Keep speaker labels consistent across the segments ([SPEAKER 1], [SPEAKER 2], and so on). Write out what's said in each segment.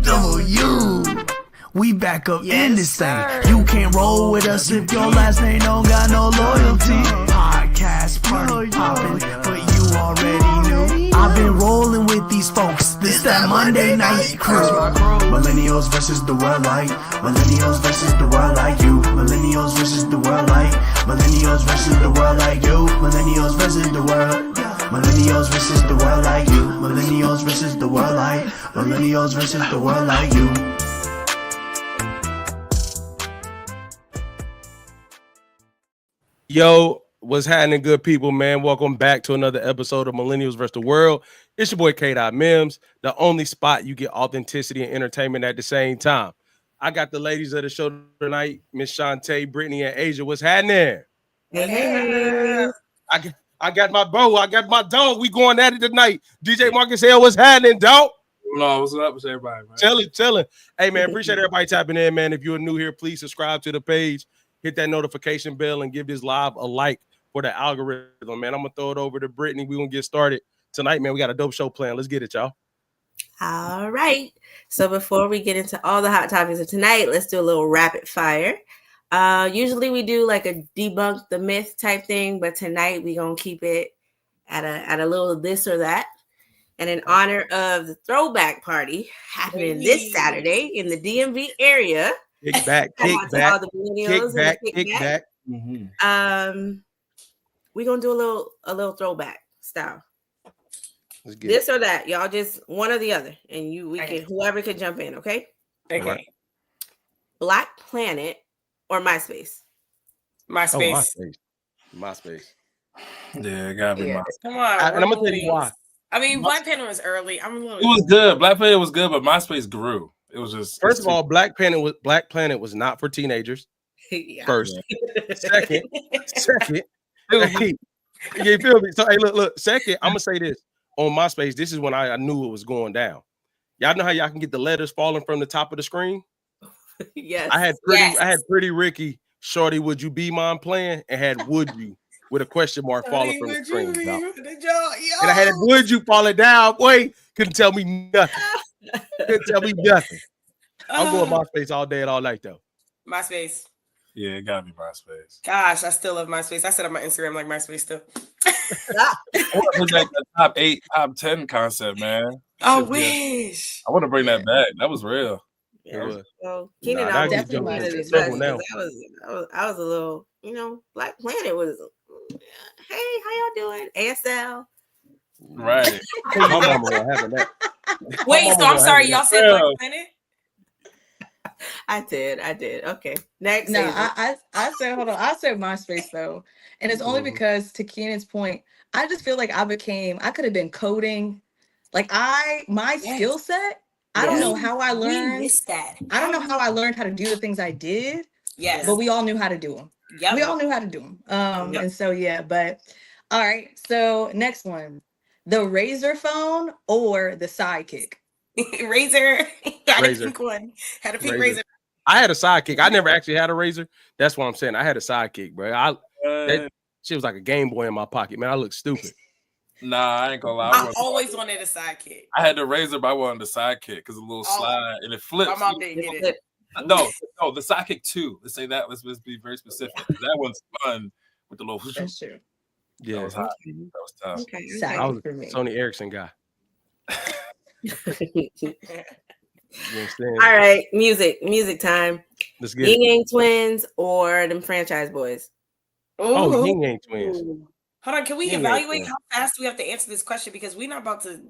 [SPEAKER 1] W. We back up in this thing. You can't roll with us if your last name don't got no loyalty. Podcast party poppin', but you already knew. I've been rolling with these folks. This that Monday night crew. Millennials versus the world like. Millennials versus the world like you. Millennials versus the world like. Millennials versus the world like you. Millennials versus the world. Millennials versus the world like you. Millennials versus the world like. Millennials versus the world like you.
[SPEAKER 2] Yo, what's happening, good people, man? Welcome back to another episode of Millennials vs. the World. It's your boy K.Mims, the only spot you get authenticity and entertainment at the same time. I got the ladies of the show tonight, Miss Shantae, Brittany, and Asia. What's happening?
[SPEAKER 3] Hey.
[SPEAKER 2] I got my bro, I got my dog. We going at it tonight. DJ Marcus Hale, what's happening, dog?
[SPEAKER 4] No, what's up with everybody, man?
[SPEAKER 2] Tell it. Hey, man, appreciate everybody tapping in, man. If you're new here, please subscribe to the page. Hit that notification bell and give this live a like for the algorithm, man. I'm going to throw it over to Brittany. We're going to get started tonight, man. We got a dope show planned. Let's get it, y'all.
[SPEAKER 3] All right. So before we get into all the hot topics of tonight, let's do a little rapid fire. Usually we do like a debunk the myth type thing, but tonight we're going to keep it at a little this or that. And in honor of the throwback party happening this Saturday in the DMV area.
[SPEAKER 2] Kick back.
[SPEAKER 3] Kick back. Mm-hmm. We're gonna do a little throwback style. This or that, y'all. Just one or the other, and whoever can jump in. Okay.
[SPEAKER 4] Okay.
[SPEAKER 3] Black Planet or MySpace?
[SPEAKER 4] MySpace.
[SPEAKER 2] MySpace.
[SPEAKER 4] Yeah, it gotta be MySpace.
[SPEAKER 5] Come on.
[SPEAKER 2] And I'm gonna tell you why.
[SPEAKER 5] I mean, Black Planet was early. It
[SPEAKER 4] was good. Black Planet was good, but MySpace grew. It was just
[SPEAKER 2] first of all, Black Planet was not for teenagers.
[SPEAKER 3] Yeah.
[SPEAKER 2] First, second. Hey, you feel me? So hey, look. Second, I'm gonna say this on MySpace. This is when I knew it was going down. Y'all know how y'all can get the letters falling from the top of the screen?
[SPEAKER 3] Yes.
[SPEAKER 2] I had Pretty Ricky, Shorty, would you be mine playing? And had would you with a question mark falling from the screen. And I had would you falling down? Boy, couldn't tell me nothing. I'm going MySpace all day and all night though.
[SPEAKER 5] MySpace.
[SPEAKER 4] Yeah, it gotta be MySpace.
[SPEAKER 5] Gosh, I still love MySpace. I said on my Instagram like MySpace still.
[SPEAKER 4] It's like the top 8, top 10 concept, man.
[SPEAKER 5] I wish.
[SPEAKER 4] I want to bring that back. That was real.
[SPEAKER 3] Yeah. So Keenan, I definitely one of these. I was a little, Black Planet was. Hey, how y'all doing? ASL.
[SPEAKER 4] Right.
[SPEAKER 2] My mama was having that.
[SPEAKER 5] Wait, so I'm sorry, y'all said Black Planet?
[SPEAKER 3] I did. Okay. Next.
[SPEAKER 6] No, I said, hold on. I said MySpace though. And it's only because, to Keenan's point, I just feel like I could have been coding. Like my skill set, I don't know how I learned.
[SPEAKER 5] We missed that.
[SPEAKER 6] I don't know how I learned how to do the things I did.
[SPEAKER 5] Yes.
[SPEAKER 6] But we all knew how to do them.
[SPEAKER 5] Yep.
[SPEAKER 6] We all knew how to do them. And so, yeah, but all right. So next one, the Razor phone or the Sidekick?
[SPEAKER 5] Razor. Had a pink one. Had a pink Razor.
[SPEAKER 2] I had a Sidekick. I never actually had a Razor. That's what I'm saying. I had a Sidekick, bro. That shit was like a Game Boy in my pocket, man. I look stupid.
[SPEAKER 4] Nah, I ain't gonna lie.
[SPEAKER 5] I always wanted a Sidekick.
[SPEAKER 4] I had the Razor, but I wanted the Sidekick because a little slide and it flips.
[SPEAKER 5] My mom didn't get it.
[SPEAKER 4] No, the Sidekick 2. Let's say that. Let's be very specific. That one's fun with the little.
[SPEAKER 6] That's true.
[SPEAKER 2] Yeah,
[SPEAKER 4] that was hot. That was tough.
[SPEAKER 3] Okay.
[SPEAKER 2] I was a Sony Ericsson guy.
[SPEAKER 3] All right, music time.
[SPEAKER 2] Let's get
[SPEAKER 3] Ying Yang Twins or them franchise boys?
[SPEAKER 2] Oh, Ying Yang Twins.
[SPEAKER 5] Hold on, can we evaluate how fast we have to answer this question because we're not about to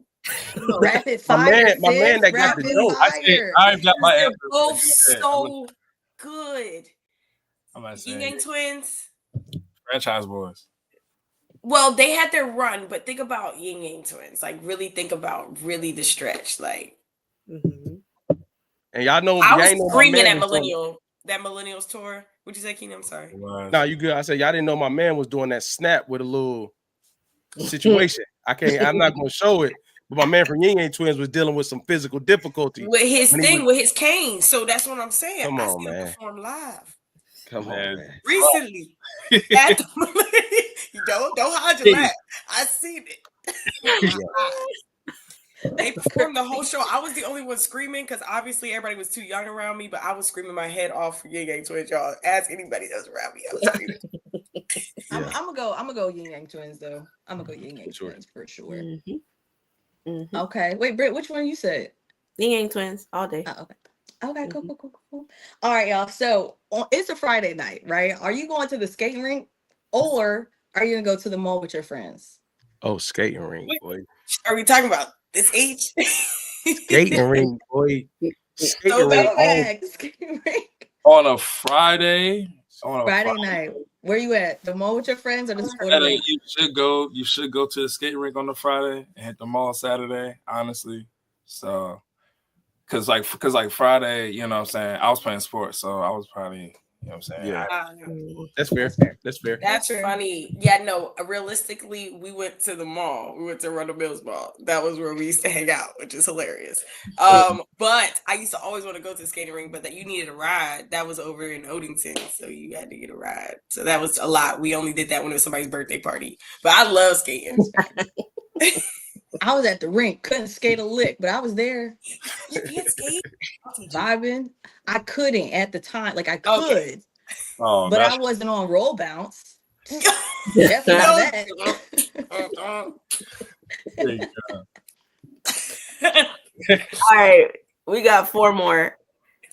[SPEAKER 6] rapid fire.
[SPEAKER 2] My man that got the dope.
[SPEAKER 4] I've got my answer.
[SPEAKER 5] Both so good.
[SPEAKER 4] Ying
[SPEAKER 5] Yang Twins,
[SPEAKER 4] franchise boys.
[SPEAKER 5] Well, they had their run, but think about Ying Yang Twins. Like, really think about the stretch. Like,
[SPEAKER 2] and y'all know
[SPEAKER 5] I was screaming at Millennials tour. What'd you say, Keenan? I'm sorry.
[SPEAKER 2] No, you good. I said y'all didn't know my man was doing that snap with a little situation. I'm not gonna show it, but my man from Ying Yang Twins was dealing with some physical difficulty
[SPEAKER 5] with his with his cane. So that's what I'm saying.
[SPEAKER 2] Come on, man.
[SPEAKER 5] Perform live.
[SPEAKER 2] Come on, man.
[SPEAKER 5] Recently, don't hide your laugh. I seen it. They performed the whole show. I was the only one screaming because obviously everybody was too young around me, but I was screaming my head off for Yin Yang Twins, y'all. Ask anybody that was around me. I was screaming.
[SPEAKER 6] I'm gonna go Yin Yang Twins though. I'm gonna go Yin Yang Twins for sure.
[SPEAKER 3] Mm-hmm. Mm-hmm.
[SPEAKER 6] Okay, wait, Britt, which one you said?
[SPEAKER 3] Yin Yang Twins all day.
[SPEAKER 6] Oh, okay, cool. All right, y'all. So it's a Friday night, right? Are you going to the skating rink, or are you gonna go to the mall with your friends?
[SPEAKER 2] Oh, skating rink, boy.
[SPEAKER 5] Are we talking about this age?
[SPEAKER 2] Skating rink, boy. Skating rink.
[SPEAKER 6] Skating rink.
[SPEAKER 4] On a Friday.
[SPEAKER 6] Friday night. Where you at? The mall with your friends or the sport rink?
[SPEAKER 4] You should go to the skating rink on the Friday and hit the mall Saturday, honestly. So cause like Friday, you know what I'm saying? I was playing sports, so I was probably, you know what I'm saying?
[SPEAKER 2] Yeah. That's fair. That's fair.
[SPEAKER 5] That's funny. Yeah, no, realistically, we went to the mall. We went to Rundle Mills Mall. That was where we used to hang out, which is hilarious. But I used to always want to go to the skating rink, but that you needed a ride. That was over in Odington, so you had to get a ride. So that was a lot. We only did that when it was somebody's birthday party. But I love skating.
[SPEAKER 6] I was at the rink, couldn't skate a lick, but I was there.
[SPEAKER 5] You can't skate?
[SPEAKER 6] Vibing. I couldn't at the time. Like I could,
[SPEAKER 5] Okay.
[SPEAKER 6] but I wasn't on roll bounce. Definitely not that.
[SPEAKER 3] All right, we got 4 more.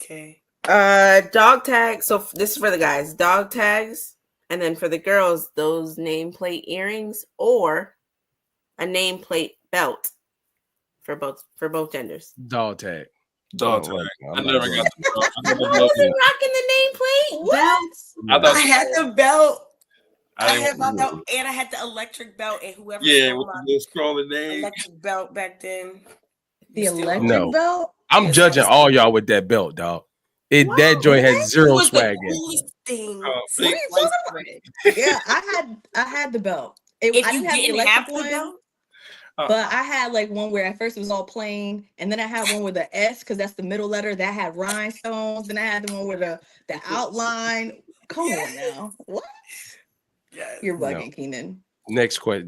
[SPEAKER 5] Okay.
[SPEAKER 3] Dog tags. So this is for the guys. Dog tags, and then for the girls, those nameplate earrings or a nameplate belt for both genders.
[SPEAKER 2] Dog tag.
[SPEAKER 4] Dog tag. I never got the belt.
[SPEAKER 3] I wasn't rocking the nameplate belts.
[SPEAKER 5] I had the belt. I
[SPEAKER 4] I
[SPEAKER 5] had my belt, and I had the electric belt, and whoever
[SPEAKER 4] yeah,
[SPEAKER 5] stole
[SPEAKER 4] with
[SPEAKER 5] my
[SPEAKER 4] the scrolling name.
[SPEAKER 5] electric belt back then.
[SPEAKER 6] The
[SPEAKER 5] Still-
[SPEAKER 6] electric
[SPEAKER 2] No.
[SPEAKER 6] belt.
[SPEAKER 2] I'm judging all y'all with that belt, dog. That joint has
[SPEAKER 5] It
[SPEAKER 2] zero
[SPEAKER 5] was
[SPEAKER 2] swag
[SPEAKER 5] the
[SPEAKER 2] in.
[SPEAKER 5] coolest thing.
[SPEAKER 4] Oh,
[SPEAKER 5] since
[SPEAKER 6] what are you
[SPEAKER 5] sliced
[SPEAKER 6] talking
[SPEAKER 5] bread.
[SPEAKER 6] Yeah, I had the belt.
[SPEAKER 5] If
[SPEAKER 6] I
[SPEAKER 5] you
[SPEAKER 6] didn't have the
[SPEAKER 5] didn't
[SPEAKER 6] electric
[SPEAKER 5] have the
[SPEAKER 6] one,
[SPEAKER 5] belt,
[SPEAKER 6] but I had like one where at first it was all plain, and then I had one with the S because that's the middle letter that had rhinestones. Then I had the one with the outline. Come on now, what?
[SPEAKER 5] yes.
[SPEAKER 6] You're bugging, Keenan.
[SPEAKER 2] Next question.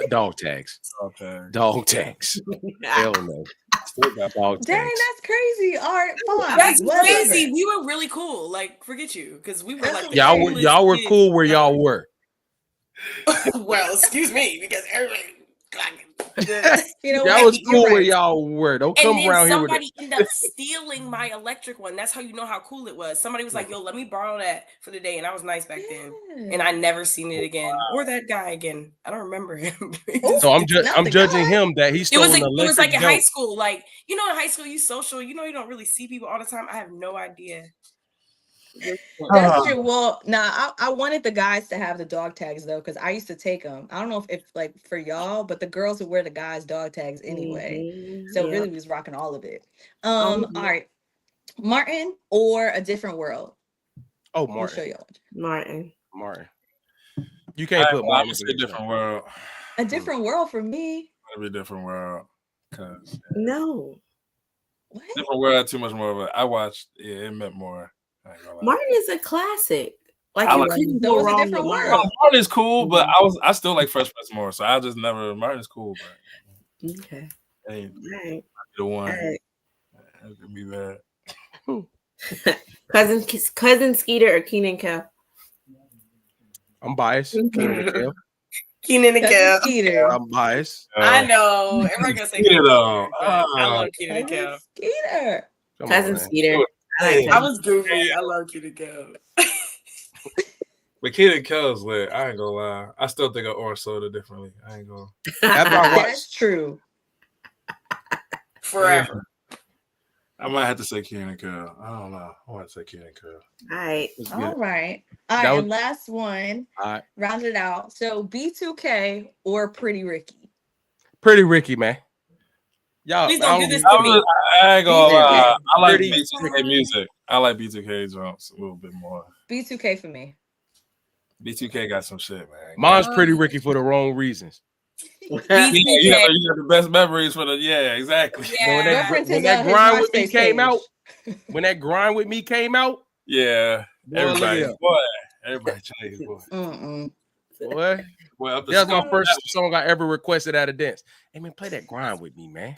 [SPEAKER 2] Dog tags.
[SPEAKER 4] Okay.
[SPEAKER 2] Dog tags. Hell no.
[SPEAKER 4] Still got
[SPEAKER 2] Dog
[SPEAKER 6] Dang,
[SPEAKER 2] tags.
[SPEAKER 6] that's crazy. All right, fine.
[SPEAKER 5] That's
[SPEAKER 6] whatever.
[SPEAKER 5] crazy. We were really cool. Like, forget you, because we were
[SPEAKER 6] That's
[SPEAKER 5] like the
[SPEAKER 6] okay.
[SPEAKER 2] Y'all were
[SPEAKER 5] coolest
[SPEAKER 2] cool where
[SPEAKER 5] kids.
[SPEAKER 2] y'all were.
[SPEAKER 5] Well, excuse me, because everybody.
[SPEAKER 6] You know
[SPEAKER 2] Y'all
[SPEAKER 6] what?
[SPEAKER 2] was
[SPEAKER 6] You're
[SPEAKER 2] cool where
[SPEAKER 6] right.
[SPEAKER 2] y'all were. Don't
[SPEAKER 5] And
[SPEAKER 2] come
[SPEAKER 5] then
[SPEAKER 2] around here with it.
[SPEAKER 5] somebody ended up stealing my electric one. That's how you know how cool it was. Somebody was like, "Yo, let me borrow that for the day," and I was nice back then. And I never seen it again, or that guy again. I don't remember him.
[SPEAKER 2] So I'm
[SPEAKER 6] Not the
[SPEAKER 2] judging
[SPEAKER 6] guy.
[SPEAKER 2] him that he
[SPEAKER 5] It
[SPEAKER 2] stole
[SPEAKER 5] was
[SPEAKER 2] an
[SPEAKER 5] like
[SPEAKER 2] electric
[SPEAKER 5] in high
[SPEAKER 2] belt.
[SPEAKER 5] school. Like, you know, in high school, you social. You know, you don't really see people all the time. I have no idea.
[SPEAKER 6] That's true. Well, I wanted the guys to have the dog tags though, because I used to take them. I don't know if like for y'all, but the girls would wear the guys' dog tags anyway.
[SPEAKER 3] Mhm,
[SPEAKER 6] So
[SPEAKER 3] yeah.
[SPEAKER 6] really, we was rocking all of it.
[SPEAKER 3] Mhm.
[SPEAKER 6] All right, Martin or A Different World.
[SPEAKER 2] Oh,
[SPEAKER 6] I'll show
[SPEAKER 2] Martin.
[SPEAKER 6] y'all.
[SPEAKER 2] Martin. You can't put Martin
[SPEAKER 4] in a different world.
[SPEAKER 6] A Different World for me.
[SPEAKER 4] It'll be a different world. Cause
[SPEAKER 3] No,
[SPEAKER 6] What?
[SPEAKER 4] different world had too much more, but I watched. Yeah, it meant more. I ain't gonna lie.
[SPEAKER 3] Martin is a classic. Like
[SPEAKER 4] I
[SPEAKER 3] you
[SPEAKER 4] like-
[SPEAKER 3] couldn't
[SPEAKER 6] So
[SPEAKER 3] go
[SPEAKER 6] it's a
[SPEAKER 3] wrong with
[SPEAKER 6] different
[SPEAKER 3] Martin.
[SPEAKER 6] world.
[SPEAKER 4] Martin is cool, but I still like Fresh Prince more. So I just never. Martin's cool, but
[SPEAKER 3] Okay,
[SPEAKER 4] ain't
[SPEAKER 3] all right,
[SPEAKER 4] the one.
[SPEAKER 3] all right.
[SPEAKER 4] It could be that.
[SPEAKER 3] Cousin Skeeter or Keenan Kel?
[SPEAKER 2] I'm biased. Keenan and Kel.
[SPEAKER 5] Keenan and
[SPEAKER 6] Cousin
[SPEAKER 5] Kel.
[SPEAKER 6] Skeeter.
[SPEAKER 2] I'm biased.
[SPEAKER 5] I know. Everybody gonna say
[SPEAKER 4] Skeeter,
[SPEAKER 5] Keenan,
[SPEAKER 4] though.
[SPEAKER 5] but I love Keenan and
[SPEAKER 6] Cousin
[SPEAKER 5] Kel.
[SPEAKER 6] Skeeter.
[SPEAKER 2] Come
[SPEAKER 3] Cousin
[SPEAKER 2] on, man.
[SPEAKER 3] Skeeter. I like
[SPEAKER 4] Hey.
[SPEAKER 5] I was goofy. I love Keenan and Kel.
[SPEAKER 4] But Kid and Kel's lit. I ain't gonna lie. I still think of orange soda differently. I ain't gonna.
[SPEAKER 2] After I watched,
[SPEAKER 6] That's true.
[SPEAKER 5] Forever.
[SPEAKER 4] I might have to say Kid and Kel. I don't know. I want to say Kid and Kel.
[SPEAKER 3] All right.
[SPEAKER 2] it was
[SPEAKER 6] All
[SPEAKER 2] good.
[SPEAKER 6] right.
[SPEAKER 2] That
[SPEAKER 6] All right.
[SPEAKER 2] was-
[SPEAKER 6] And last one.
[SPEAKER 2] All right.
[SPEAKER 6] Round it out. So B2K or Pretty Ricky?
[SPEAKER 2] Pretty Ricky, man. Y'all,
[SPEAKER 5] Please don't do this
[SPEAKER 4] I
[SPEAKER 5] to me.
[SPEAKER 4] ain't gonna lie. I like
[SPEAKER 2] Pretty-
[SPEAKER 4] B2K music. I like B2K drums a little bit more.
[SPEAKER 6] B2K for me.
[SPEAKER 4] B2K got some shit, man.
[SPEAKER 2] Mine's Pretty Ricky for the wrong reasons.
[SPEAKER 4] Yeah, you got the best memories for the. Yeah, exactly.
[SPEAKER 5] Yeah.
[SPEAKER 6] Reference
[SPEAKER 2] when
[SPEAKER 6] his,
[SPEAKER 2] that
[SPEAKER 6] his
[SPEAKER 2] grind with me
[SPEAKER 6] MySpace
[SPEAKER 2] came
[SPEAKER 6] page.
[SPEAKER 2] out, when that grind with me came out,
[SPEAKER 4] Yeah.
[SPEAKER 2] boy, look at
[SPEAKER 4] Everybody,
[SPEAKER 2] him.
[SPEAKER 4] boy. Everybody changed, boy.
[SPEAKER 6] Mm-mm.
[SPEAKER 2] Boy,
[SPEAKER 4] Well, up the
[SPEAKER 2] That's my
[SPEAKER 4] score.
[SPEAKER 2] first song I ever requested at a dance. Hey man, play that grind with me, man.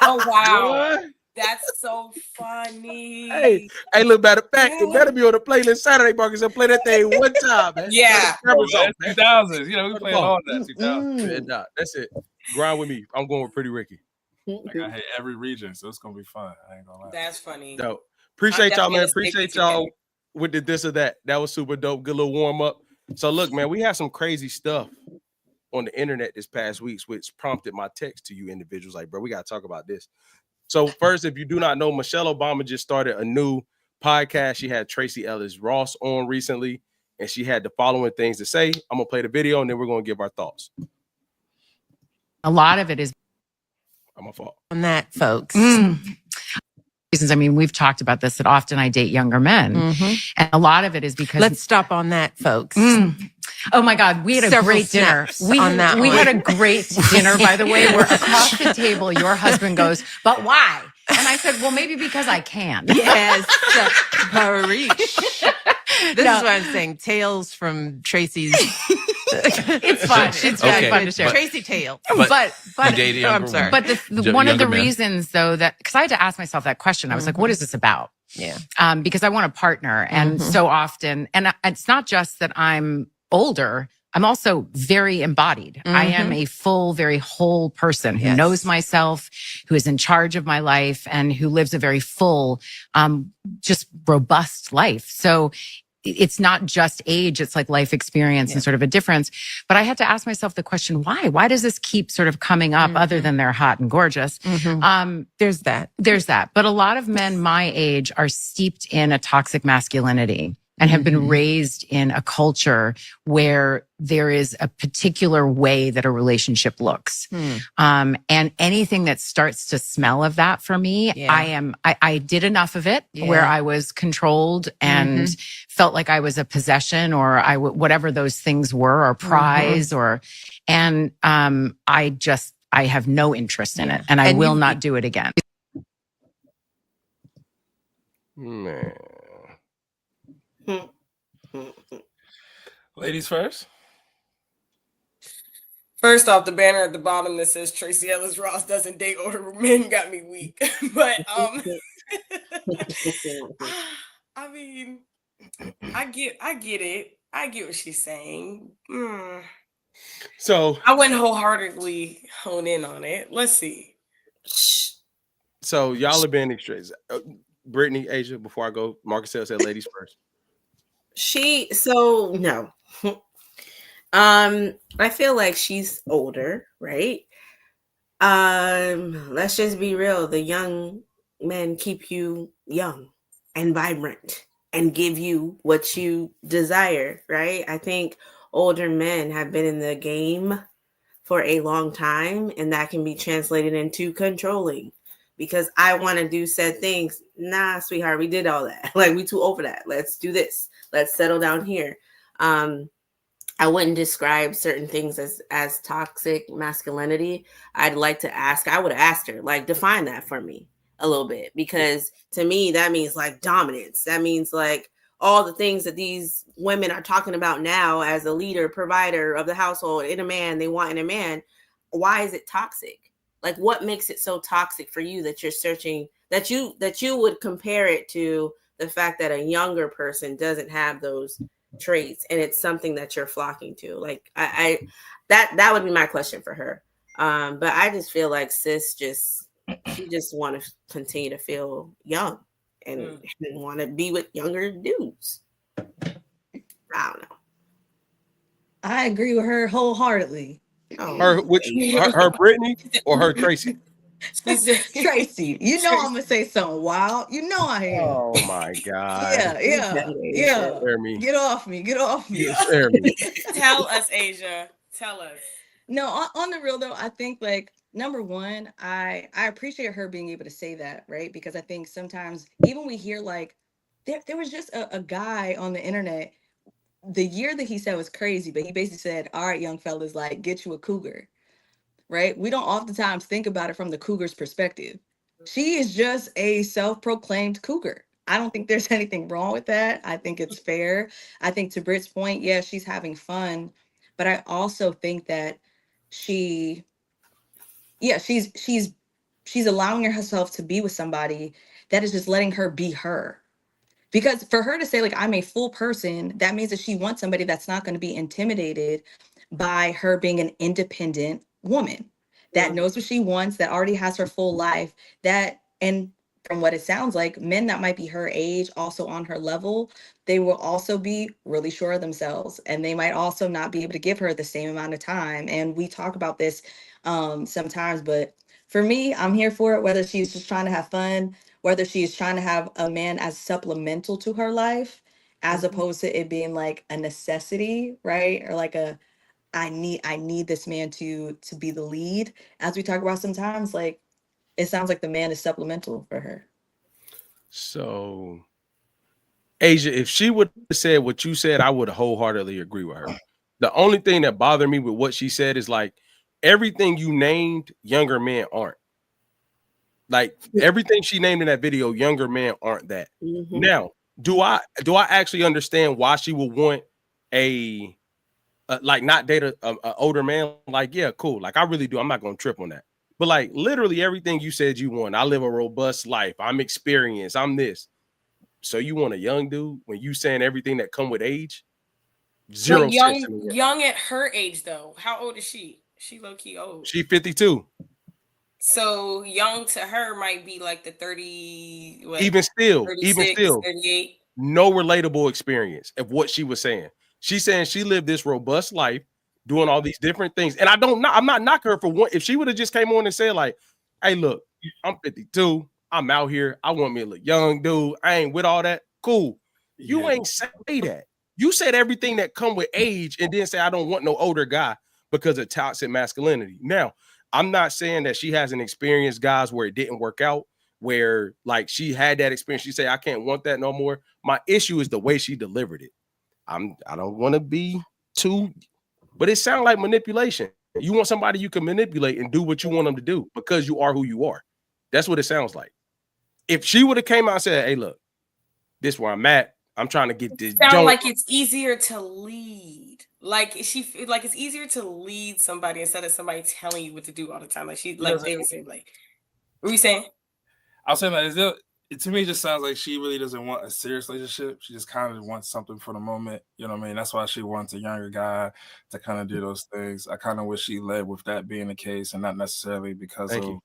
[SPEAKER 5] Oh wow,
[SPEAKER 2] What?
[SPEAKER 5] that's so funny.
[SPEAKER 2] Hey, look, matter of fact, it better be on the playlist Saturday, Marcus, and play that thing one time, man.
[SPEAKER 5] Yeah.
[SPEAKER 2] Cameras off,
[SPEAKER 4] That's
[SPEAKER 2] man.
[SPEAKER 4] 2000s. You know, we playing all that 2000s.
[SPEAKER 2] Yeah, nah, that's it. Grind with me. I'm going with Pretty Ricky.
[SPEAKER 4] Like I hit every region, so it's gonna be fun. I ain't gonna lie.
[SPEAKER 5] That's funny.
[SPEAKER 2] Dope. Appreciate y'all, man.
[SPEAKER 5] definitely gonna
[SPEAKER 2] Appreciate
[SPEAKER 5] stick with
[SPEAKER 2] y'all with the this or that. That was super dope. Good little warm up. So look, man, we had some crazy stuff on the internet this past week, which prompted my text to you individuals. Like, bro, we gotta talk about this. So first, if you do not know, Michelle Obama just started a new podcast. She had Tracee Ellis Ross on recently, and she had the following things to say. I'm gonna play the video, and then we're gonna give our thoughts.
[SPEAKER 7] A lot of it is
[SPEAKER 2] my fault
[SPEAKER 7] on that, folks. Reasons. I mean, we've talked about this that often I date younger men, and a lot of it is because
[SPEAKER 8] let's stop on that, folks.
[SPEAKER 7] Oh my God, we had a great dinner. We had a great dinner, by the way, where across the table, your husband goes, "But why?" And I said, "Well, maybe because I can."
[SPEAKER 8] Yes, This is what I'm saying. Tales from Tracee's.
[SPEAKER 7] It's fun. It's very fun to share.
[SPEAKER 8] Tracee tale.
[SPEAKER 7] But
[SPEAKER 8] I'm sorry.
[SPEAKER 7] But one of the reasons, though, that because I had to ask myself that question, I was like, "What is this about?"
[SPEAKER 8] Yeah.
[SPEAKER 7] Because I want a partner, and so often, and it's not just that I'm older. I'm also very embodied. I am a full, very whole person who knows myself, who is in charge of my life, and who lives a very full, just robust life. So it's not just age, it's like life experience and sort of a difference. But I had to ask myself the question, why? Why does this keep sort of coming up other than they're hot and gorgeous?
[SPEAKER 8] There's that.
[SPEAKER 7] But a lot of men my age are steeped in a toxic masculinity and have been raised in a culture where there is a particular way that a relationship looks. And anything that starts to smell of that for me, I did enough of it where I was controlled and felt like I was a possession or whatever those things were, or prize and I have no interest in it, and I will not do it again.
[SPEAKER 2] Man.
[SPEAKER 4] Ladies first.
[SPEAKER 5] First off, the banner at the bottom that says Tracee Ellis Ross doesn't date older men got me weak. But I mean, I get it. I get what she's saying.
[SPEAKER 2] So
[SPEAKER 5] I wouldn't wholeheartedly hone in on it. Let's see.
[SPEAKER 2] So y'all are being extreme. Brittany, Asia, before I go, Marcus said ladies first.
[SPEAKER 3] No. I feel like she's older, right? Let's just be real. The young men keep you young and vibrant and give you what you desire, right? I think older men have been in the game for a long time, and that can be translated into controlling. Because I want to do said things. Nah, sweetheart, we did all that. Like, we too old for that. Let's do this. Let's settle down here. I wouldn't describe certain things as toxic masculinity. I would have asked her, like, define that for me a little bit. Because to me, that means like dominance. That means like all the things that these women are talking about now as a leader, provider of the household, in a man, they want in a man. Why is it toxic? Like, what makes it so toxic for you that you're searching, that you would compare it to the fact that a younger person doesn't have those traits, and it's something that you're flocking to? Like, that would be my question for her. But I just feel like sis she just want to continue to feel young and want to be with younger dudes. I don't know.
[SPEAKER 6] I agree with her wholeheartedly.
[SPEAKER 2] Her Brittany or her Tracee?
[SPEAKER 6] Tracee, you know I'm gonna say something wild. You know I am.
[SPEAKER 2] Oh my God.
[SPEAKER 6] Yeah.
[SPEAKER 2] Spare me.
[SPEAKER 6] Get off me.
[SPEAKER 2] Spare me.
[SPEAKER 5] Tell us, Asia. Tell us.
[SPEAKER 6] No, on the real though, I think like number one, I appreciate her being able to say that, right? Because I think sometimes even we hear like there was just a guy on the internet. The year that he said was crazy, but he basically said, all right, young fellas, like, get you a cougar, right? We don't oftentimes think about it from the cougar's perspective. She is just a self-proclaimed cougar. I don't think there's anything wrong with that. I think it's fair. I think to Britt's point, yeah, she's having fun. But I also think that she's allowing herself to be with somebody that is just letting her be her. Because for her to say, like, I'm a full person, that means that she wants somebody that's not going to be intimidated by her being an independent woman that knows what she wants, that already has her full life, and from what it sounds like, men that might be her age, also on her level, they will also be really sure of themselves. And they might also not be able to give her the same amount of time. And we talk about this sometimes, but for me, I'm here for it, whether she's just trying to have fun, whether she's trying to have a man as supplemental to her life, as opposed to it being like a necessity, right? Or like I need this man to be the lead. As we talk about sometimes, like it sounds like the man is supplemental for her.
[SPEAKER 2] So, Asia, if she would have said what you said, I would wholeheartedly agree with her. The only thing that bothered me with what she said is like everything you named, younger men aren't. Like everything she named in that video, younger men aren't that. Now, do I actually understand why she would want a like not date a older man? Like, yeah, cool. Like I really do. I'm not gonna trip on that. But like literally everything you said you want. I live a robust life. I'm experienced. I'm this. So you want a young dude when you saying everything that come with age? Zero
[SPEAKER 5] But
[SPEAKER 2] sense in the world.
[SPEAKER 5] young at her age though. How old is she? She low key old.
[SPEAKER 2] She 52.
[SPEAKER 5] So young to her might be like the 30. What,
[SPEAKER 2] even still,
[SPEAKER 5] 38.
[SPEAKER 2] No relatable experience of what she was saying. She's saying she lived this robust life, doing all these different things. And I'm not knocking her for one. If she would have just came on and said, like, hey, look, I'm 52. I'm out here. I want me a little young dude. I ain't with all that. Cool. You ain't say that. You said everything that come with age and then say, I don't want no older guy because of toxic masculinity. Now, I'm not saying that she hasn't experienced guys where it didn't work out, where like she had that experience. She say, I can't want that no more. My issue is the way she delivered it. I don't want to be too, but it sounds like manipulation. You want somebody you can manipulate and do what you want them to do because you are who you are. That's what it sounds like. If she would have came out and said, hey, look, this is where I'm at. I'm trying to get this.
[SPEAKER 5] Sound like it's easier to lead. Like it's easier to lead somebody instead of somebody telling you what to do all the time. Like she, like they were saying, like, what were you saying?
[SPEAKER 4] I was saying that to me, it just sounds like she really doesn't want a serious relationship. She just kind of wants something for the moment. You know what I mean? That's why she wants a younger guy to kind of do those things. I kind of wish she led with that being the case and not necessarily because of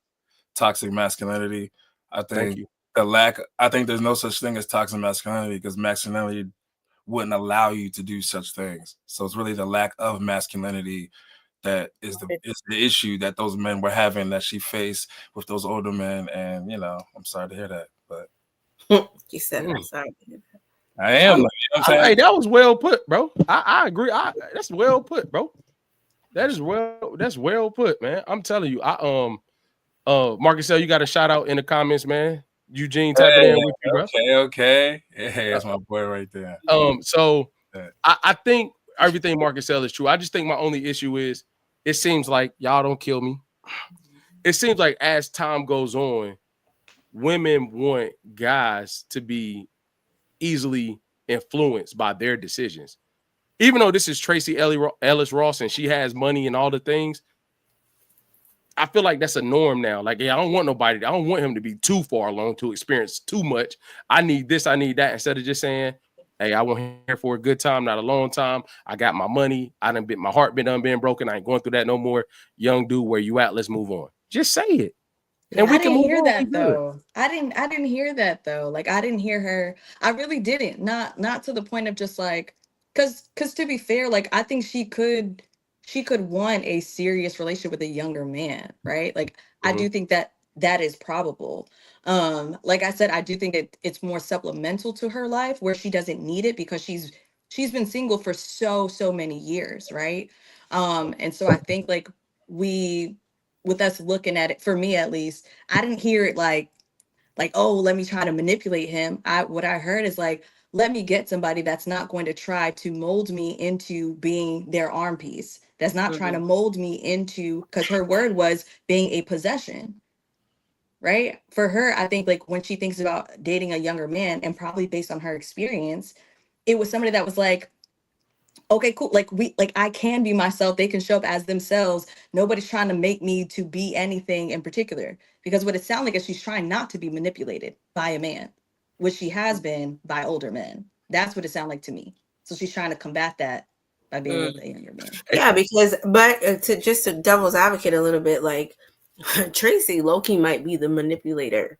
[SPEAKER 4] toxic masculinity. I think I think there's no such thing as toxic masculinity because masculinity wouldn't allow you to do such things. So it's really the lack of masculinity that is the issue that those men were having that she faced with those older men. And, you know, I'm sorry to hear that, but
[SPEAKER 3] you said I'm sorry to hear that.
[SPEAKER 4] I am. You know what I'm saying?
[SPEAKER 2] Hey, that was well put, bro. I agree. That's well put, bro. That's well put, man. I'm telling you. Marcus, you got a shout out in the comments, man. Eugene tapping in with you, bro.
[SPEAKER 4] Okay. Hey, that's my boy right there.
[SPEAKER 2] So I think everything Marcus said is true. I just think my only issue is it seems like y'all don't kill me. It seems like as time goes on, women want guys to be easily influenced by their decisions. Even though this is Tracee Ellis Ross and she has money and all the things, I feel like that's a norm now. Like, I don't want him to be too far along to experience too much. I need this, I need that. Instead of just saying, hey, I want him here for a good time, not a long time. I got my money. My heart been broken. I ain't going through that no more. Young dude, where you at? Let's move on. Just say it. And we can
[SPEAKER 6] hear that though. I didn't hear that though. Like I didn't hear her. I really didn't. Not to the point of just like, cause to be fair, like I think she could want a serious relationship with a younger man, right? Like I do think that is probable. Like I said, I do think it's more supplemental to her life where she doesn't need it because she's been single for so many years, right? And so I think like with us looking at it, for me at least, I didn't hear it like, oh, let me try to manipulate him. What I heard is like, let me get somebody that's not going to try to mold me into being their arm piece. That's not trying to mold me into, because her word was being a possession, right? For her, I think like when she thinks about dating a younger man, and probably based on her experience, it was somebody that was like, okay, cool. Like I can be myself. They can show up as themselves. Nobody's trying to make me to be anything in particular. Because what it sounds like is she's trying not to be manipulated by a man, which she has been by older men. That's what it sounds like to me. So she's trying to combat that by being with a younger man.
[SPEAKER 3] Yeah, because to devil's advocate a little bit, like Tracee low-key might be the manipulator,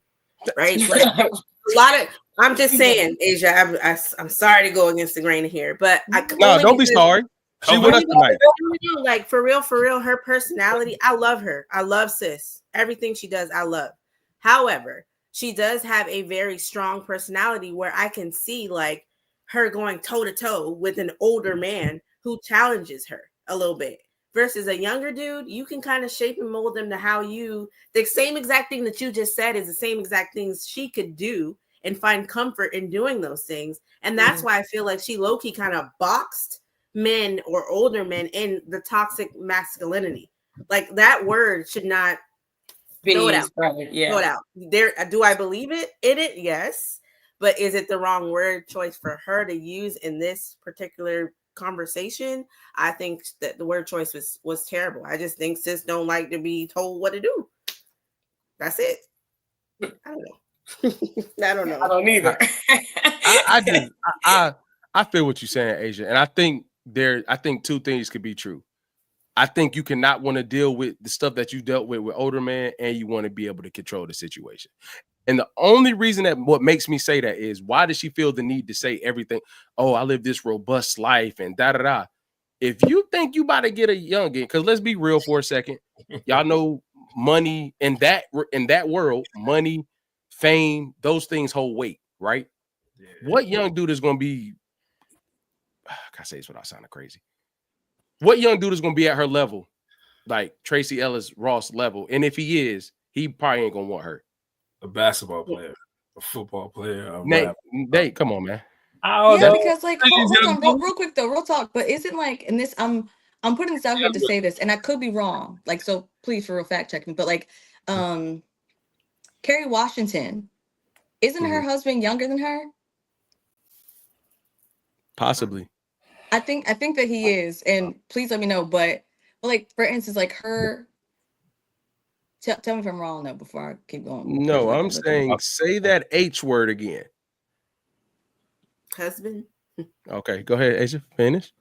[SPEAKER 3] right? Like a lot of. I'm just saying, Asia. I'm sorry to go against the grain here, but
[SPEAKER 2] don't be sorry. She with us tonight.
[SPEAKER 3] Like for real, her personality, I love her. I love sis. Everything she does, I love. However, she does have a very strong personality where I can see like her going toe to toe with an older man who challenges her a little bit. Versus a younger dude, you can kind of shape and mold them to how the same exact thing that you just said is the same exact things she could do and find comfort in doing those things. And that's why I feel like she low-key kind of boxed men or older men in the toxic masculinity. Like that word should not throw it out.
[SPEAKER 5] Yeah.
[SPEAKER 3] Throw it out. Do I believe it in it? Yes. But is it the wrong word choice for her to use in this particular conversation? I think that the word choice was terrible. I just think sis don't like to be told what to do. That's it. I don't know. I don't know.
[SPEAKER 5] I don't either.
[SPEAKER 2] I feel what you're saying, Asia, and I think two things could be true. I think you cannot want to deal with the stuff that you dealt with older men, and you want to be able to control the situation. And the only reason that what makes me say that is, why does she feel the need to say everything? Oh, I live this robust life and da-da-da. If you think you about to get a youngin, because let's be real for a second, y'all know money in that world, money, fame, those things hold weight, right? Yeah. What young dude is going to be, can I say this without sounding crazy? What young dude is going to be at her level, like Tracee Ellis Ross level? And if he is, he probably ain't going to want her.
[SPEAKER 4] A basketball player, a football player.
[SPEAKER 2] Nate, come on, man.
[SPEAKER 6] Because like, hold on, real quick though, real talk. But isn't like, and this, I'm putting this out here to say this, and I could be wrong. Like, so please, for real, fact check me. But like, Kerry Washington, isn't her husband younger than her?
[SPEAKER 2] Possibly.
[SPEAKER 6] I think that he is, and please let me know. But like, for instance, like her. Tell me if I'm wrong though before I keep going.
[SPEAKER 2] No, I'm saying say that H word again.
[SPEAKER 3] Husband.
[SPEAKER 2] Okay, go ahead, Asia. Finish.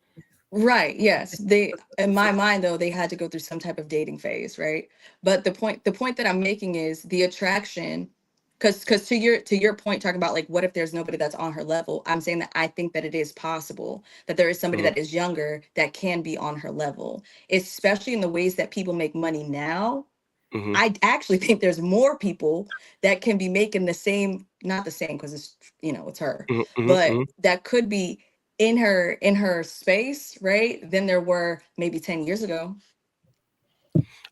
[SPEAKER 6] Right. Yes. They, in my mind though, they had to go through some type of dating phase, right? But the point that I'm making is the attraction, because to your point, talking about like, what if there's nobody that's on her level? I'm saying that I think that it is possible that there is somebody that is younger that can be on her level, especially in the ways that people make money now. I actually think there's more people that can be making the same, not the same, because it's, it's her, but that could be in her space, right? Than there were maybe 10 years ago.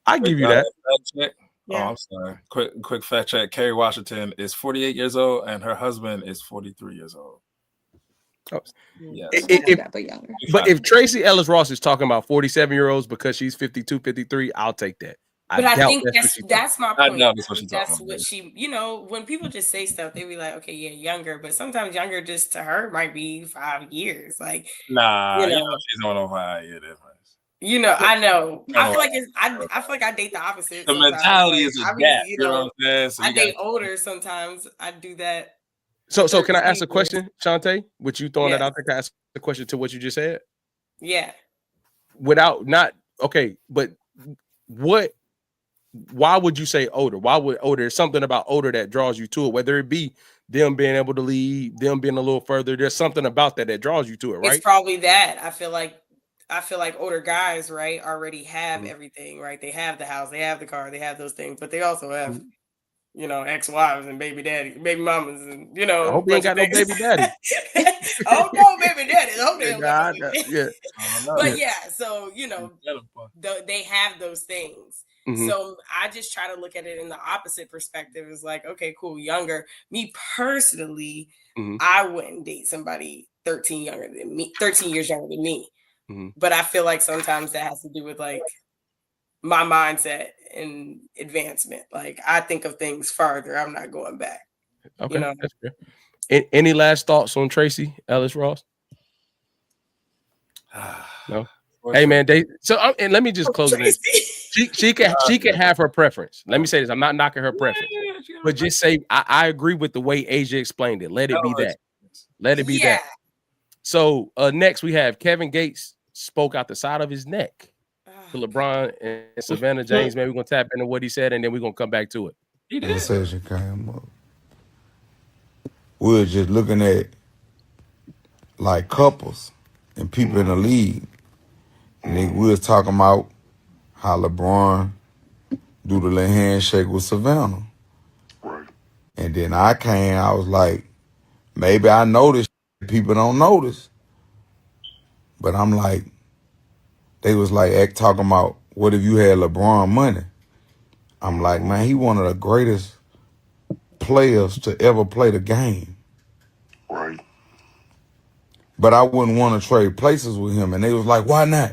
[SPEAKER 2] I give you that.
[SPEAKER 4] Yeah. Oh, I'm sorry. Quick fact check. Kerry Washington is 48 years old and her husband is 43 years old.
[SPEAKER 2] Oh.
[SPEAKER 4] Yes.
[SPEAKER 6] But
[SPEAKER 2] if Tracee Ellis Ross is talking about 47-year-olds because she's 52, 53, I'll take that.
[SPEAKER 5] But I think that's my point.
[SPEAKER 4] That's
[SPEAKER 5] what she, when people just say stuff, they be like, okay, yeah, younger, but sometimes younger just to her might be 5 years. Like,
[SPEAKER 4] nah, she's not on 5 year difference.
[SPEAKER 5] I know. I feel like I date the opposite.
[SPEAKER 4] The mentality is a gap. You know what I'm saying?
[SPEAKER 5] I date older sometimes. I do that.
[SPEAKER 2] So can I ask a question, Shantae? With you throwing that out there, can I ask a question to what you just said?
[SPEAKER 5] Yeah.
[SPEAKER 2] But why would you say older? Why would older? There's something about older that draws you to it, whether it be them being able to lead, them being a little further. There's something about that draws you to it, right?
[SPEAKER 5] It's probably that. I feel like older guys, right, already have everything, right? They have the house, they have the car, they have those things, but they also have, ex-wives and baby mamas, and
[SPEAKER 2] I hope they ain't got no baby daddy.
[SPEAKER 5] Oh no, baby daddy. I hope they don't got no baby.
[SPEAKER 2] Yeah.
[SPEAKER 5] But so they have those things. So I just try to look at it in the opposite perspective. It's like, okay, cool, younger. Me personally, I wouldn't date somebody 13 years younger than me. But I feel like sometimes that has to do with like my mindset and advancement. Like I think of things farther. I'm not going back.
[SPEAKER 2] Okay, that's fair. Any last thoughts on Tracee Ellis Ross? No. Hey man, and let me just close it. She can have her preference. Let me say this: I'm not knocking her preference, but just say I agree with the way Asia explained it. Let it be that. Let it be that. So next we have Kevin Gates spoke out the side of his neck to LeBron and Savannah James. Man, we're gonna tap into what he said, and then we're gonna come back to it.
[SPEAKER 9] Conversation came up. We were just looking at like couples and people in the league, and we was talking about how LeBron do the little handshake with Savannah. Right. And then I was like, maybe I noticed people don't notice. But I'm like, they was like talking about, what if you had LeBron money? I'm like, man, he one of the greatest players to ever play the game. Right. But I wouldn't want to trade places with him. And they was like, why not?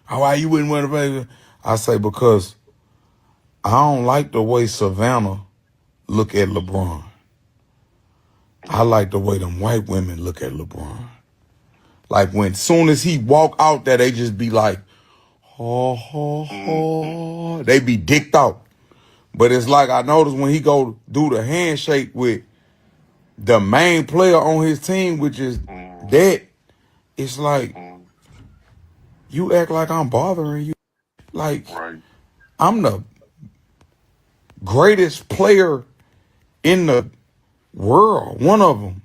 [SPEAKER 9] Why you wouldn't want to play? I say, because I don't like the way Savannah look at LeBron. I like the way them white women look at LeBron. Like when soon as he walk out there, they just be like, oh. They be dicked out. But it's like I noticed when he go do the handshake with the main player on his team, which is that, it's like, you act like I'm bothering you. Like, I'm the greatest player in the world, one of them.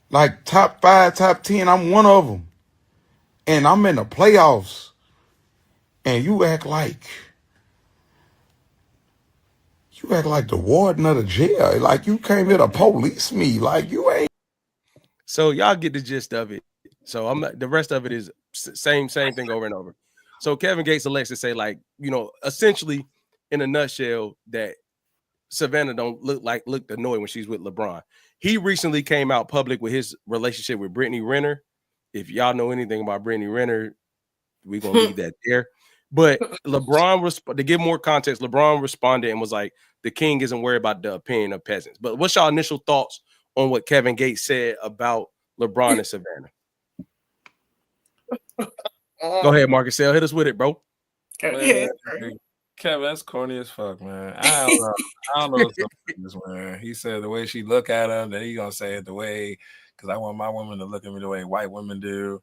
[SPEAKER 9] Like top 5, top 10, I'm one of them. And I'm in the playoffs. And you act like the warden of the jail. Like you came here to police me. Like you ain't.
[SPEAKER 2] So y'all get the gist of it. So I'm not, the rest of it is same thing over and over. So Kevin Gates elects to say, like, essentially in a nutshell, that Savannah don't look annoyed when she's with LeBron. He recently came out public with his relationship with Brittany Renner. If y'all know anything about Brittany Renner, we're gonna leave that there. But LeBron, to give more context, LeBron responded and was like, the king isn't worried about the opinion of peasants. But what's y'all initial thoughts on what Kevin Gates said about LeBron and Savannah? Go ahead, Marcus Sale. Hit us with it, bro.
[SPEAKER 4] Man, Kevin, that's corny as fuck, man. I don't know what's man. He said the way she look at him, that he gonna say it the way, because I want my women to look at me the way white women do.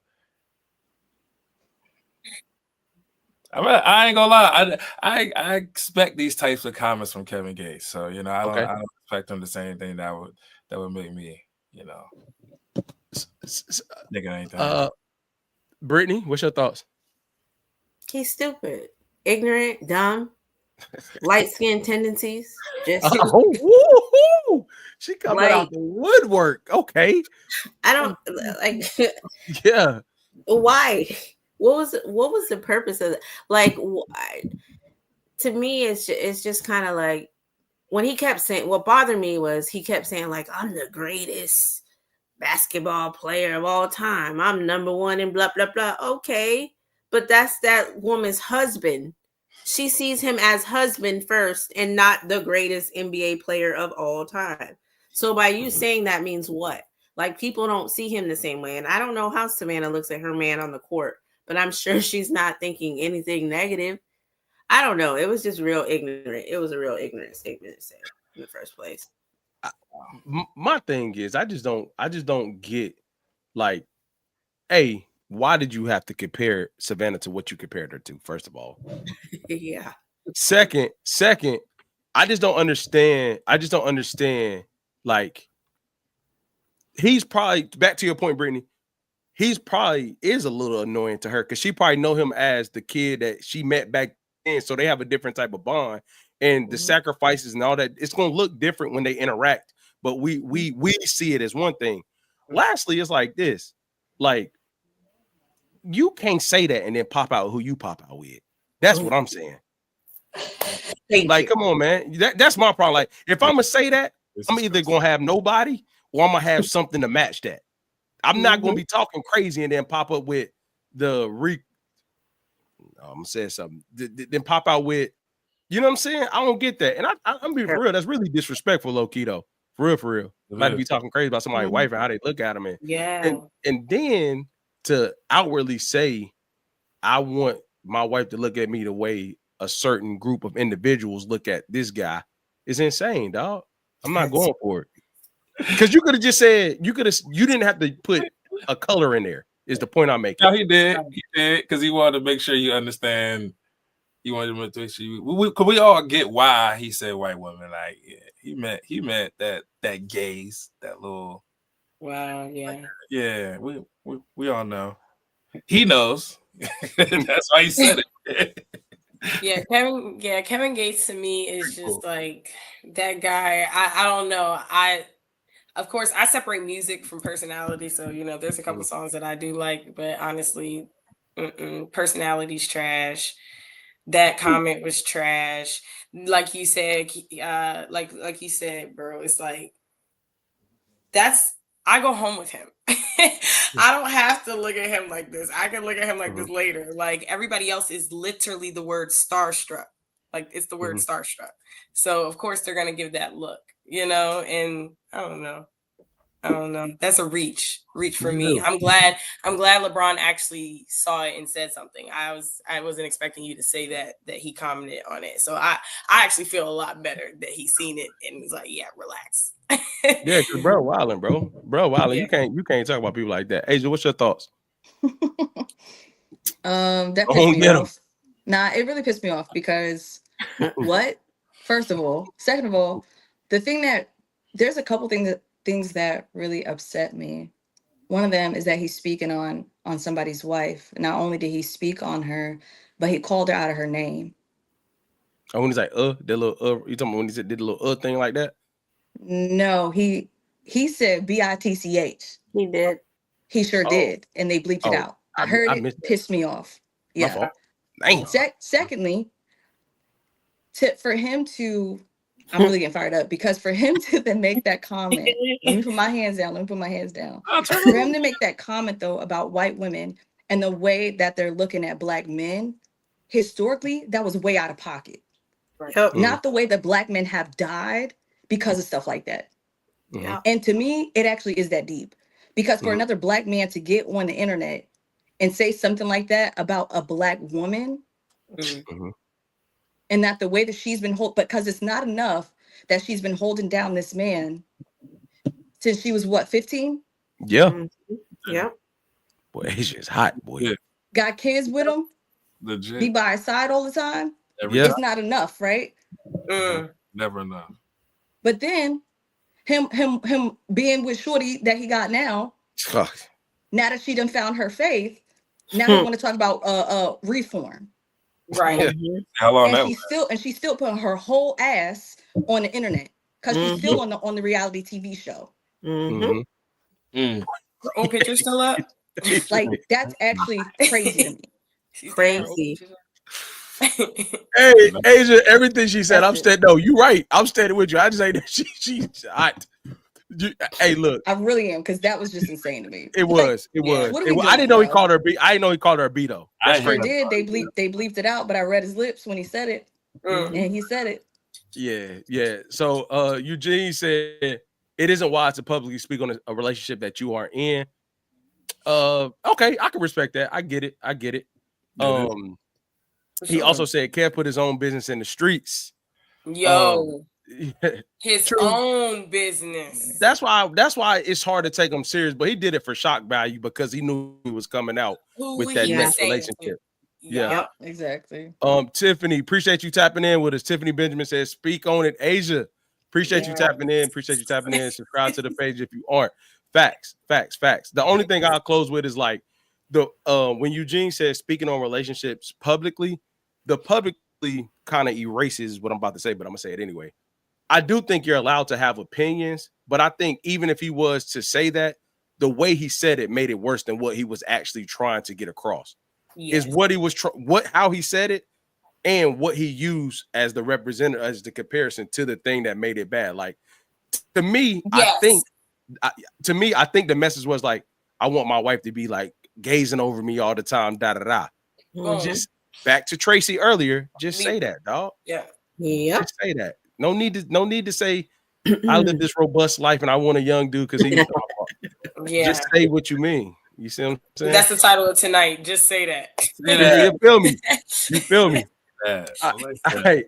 [SPEAKER 4] I ain't gonna lie. I expect these types of comments from Kevin Gates. So I don't expect him to say anything that would make me, nigga anything.
[SPEAKER 2] Brittany, what's your thoughts?
[SPEAKER 3] He's stupid, ignorant, dumb, light-skinned tendencies. Just
[SPEAKER 2] she coming out the woodwork. Okay.
[SPEAKER 3] I don't like.
[SPEAKER 2] Yeah.
[SPEAKER 3] Why? What was the purpose of it? Like, to me, it's just kind of like when he kept saying, what bothered me was he kept saying, like, I'm the greatest basketball player of all time. I'm number one and blah, blah, blah. Okay. But that's that woman's husband. She sees him as husband first and not the greatest NBA player of all time. So by you saying that means what? Like, people don't see him the same way. And I don't know how Savannah looks at her man on the court, but I'm sure she's not thinking anything negative. I don't know. It was just real ignorant. It was a real ignorant statement to say in the first place.
[SPEAKER 2] My thing is, I just don't get, like, why did you have to compare Savannah to what you compared her to? First of all,
[SPEAKER 3] yeah.
[SPEAKER 2] Second, I just don't understand. Like, he's probably, back to your point, Brittany. He's probably is a little annoying to her because she probably know him as the kid that she met back then. So they have a different type of bond, and the sacrifices and all that. It's gonna look different when they interact. But we see it as one thing. Lastly, it's like this: like, you can't say that and then pop out who you pop out with. That's what I'm saying. Come on, man. That's my problem. Like, if I'm gonna say that, I'm either gonna have nobody or I'm gonna have something to match that. I'm not gonna be talking crazy and then pop up with I'm gonna say something. Then pop out with, you know what I'm saying? I don't get that. And I'm being for real. That's really disrespectful, low key though. For real. Might be talking crazy about somebody's wife and how they look at them.
[SPEAKER 3] And
[SPEAKER 2] and then to outwardly say, I want my wife to look at me the way a certain group of individuals look at this guy is insane, dog. I'm not going for it. Because you could have just said, you didn't have to put a color in there, is the point I'm making.
[SPEAKER 4] No, he did. He did, because he wanted to make sure you understand. He wanted to make sure we all get why he said white women. Like, yeah, he meant that gaze, that little.
[SPEAKER 5] Wow, yeah.
[SPEAKER 4] Yeah, we all know. He knows. That's why he said it.
[SPEAKER 5] Yeah, Kevin Gates to me is just like that guy. I don't know. Of course I separate music from personality, so there's a couple songs that I do like, but honestly, personality's trash. That comment was trash. Like you said, like you said, bro, it's like I go home with him. I don't have to look at him like this. I can look at him like this later. Like everybody else is literally the word starstruck. Like it's the word starstruck. So of course they're gonna give that look, and I don't know. That's a reach for me. I'm glad LeBron actually saw it and said something. I wasn't expecting you to say that he commented on it. So I actually feel a lot better that he's seen it and was like, yeah, relax.
[SPEAKER 2] Yeah, because bro wilding. Yeah. You can't talk about people like that. Asia, what's your thoughts?
[SPEAKER 6] That pissed me off. Nah, it really pissed me off because what? First of all, second of all, there's a couple things that really upset me. One of them is that he's speaking on somebody's wife. Not only did he speak on her, but he called her out of her name.
[SPEAKER 2] Oh, when he's like, that little you talking about when he said did a little thing like that?
[SPEAKER 6] No, he said bitch.
[SPEAKER 3] He did.
[SPEAKER 6] He sure did, and they bleeped it out. I heard it, pissed me off. Yeah. Secondly, for him to, I'm really getting fired up because for him to then make that comment, let me put my hands down. For him to make that comment though about white women and the way that they're looking at black men, historically, that was way out of pocket.
[SPEAKER 3] Right.
[SPEAKER 6] Not the way that black men have died because of stuff like that.
[SPEAKER 3] Yeah.
[SPEAKER 6] And to me, it actually is that deep. Because for another black man to get on the internet and say something like that about a black woman, and that the way that she's been because it's not enough that she's been holding down this man since she was 15?
[SPEAKER 2] Yeah.
[SPEAKER 3] Yeah.
[SPEAKER 2] Boy, Asia's hot, boy. Yeah.
[SPEAKER 6] Got kids with him.
[SPEAKER 4] Legit.
[SPEAKER 6] Be by his side all the time. It's not enough, right?
[SPEAKER 4] Never enough.
[SPEAKER 6] But then him being with Shorty that he got now that she done found her faith, now they want to talk about reform.
[SPEAKER 5] Right.
[SPEAKER 4] How long
[SPEAKER 6] she's still putting her whole ass on the internet because she's still on the reality TV show.
[SPEAKER 5] Her own picture still up.
[SPEAKER 6] Like that's actually crazy to me.
[SPEAKER 3] Crazy.
[SPEAKER 2] Hey, Asia, everything she said, I'm standing. No, you right. I'm standing with you. I just ain't that she's hot. Hey, look,
[SPEAKER 6] I really am because that was just insane to me.
[SPEAKER 2] It was. I didn't know he called her a B. I didn't know he called her a B though.
[SPEAKER 6] I sure did. They bleeped it out, but I read his lips when he said it, and he said it.
[SPEAKER 2] Yeah. So, Eugene said it isn't wise to publicly speak on a relationship that you are in. Okay, I can respect that. I get it. He also said Kev put his own business in the streets.
[SPEAKER 5] Yo. His own business.
[SPEAKER 2] That's why it's hard to take him serious, but he did it for shock value because he knew he was coming out with that next relationship. Yeah,
[SPEAKER 6] exactly.
[SPEAKER 2] Tiffany, appreciate you tapping in with us. Tiffany Benjamin says, "Speak on it, Asia." Appreciate you tapping in. Subscribe to the page if you aren't. Facts. The only thing I'll close with is like when Eugene says speaking on relationships publicly, the publicly kind of erases what I'm about to say, but I'm gonna say it anyway. I do think you're allowed to have opinions, but I think even if he was to say that, the way he said it made it worse than what he was actually trying to get across. Yes. Is what he was how he said it and what he used as the representative, as the comparison to the thing that made it bad. Like to me,
[SPEAKER 5] yes.
[SPEAKER 2] I think the message was like, I want my wife to be like gazing over me all the time, Just back to Tracee earlier. Just say that, dog.
[SPEAKER 5] Yeah.
[SPEAKER 2] Just say that. No need to say I live this robust life and I want a young dude because he. Just say what you mean. You see what I'm saying?
[SPEAKER 5] That's the title of tonight. Just say that.
[SPEAKER 2] You feel me? You feel me?
[SPEAKER 4] Yeah, I like that.
[SPEAKER 2] All right.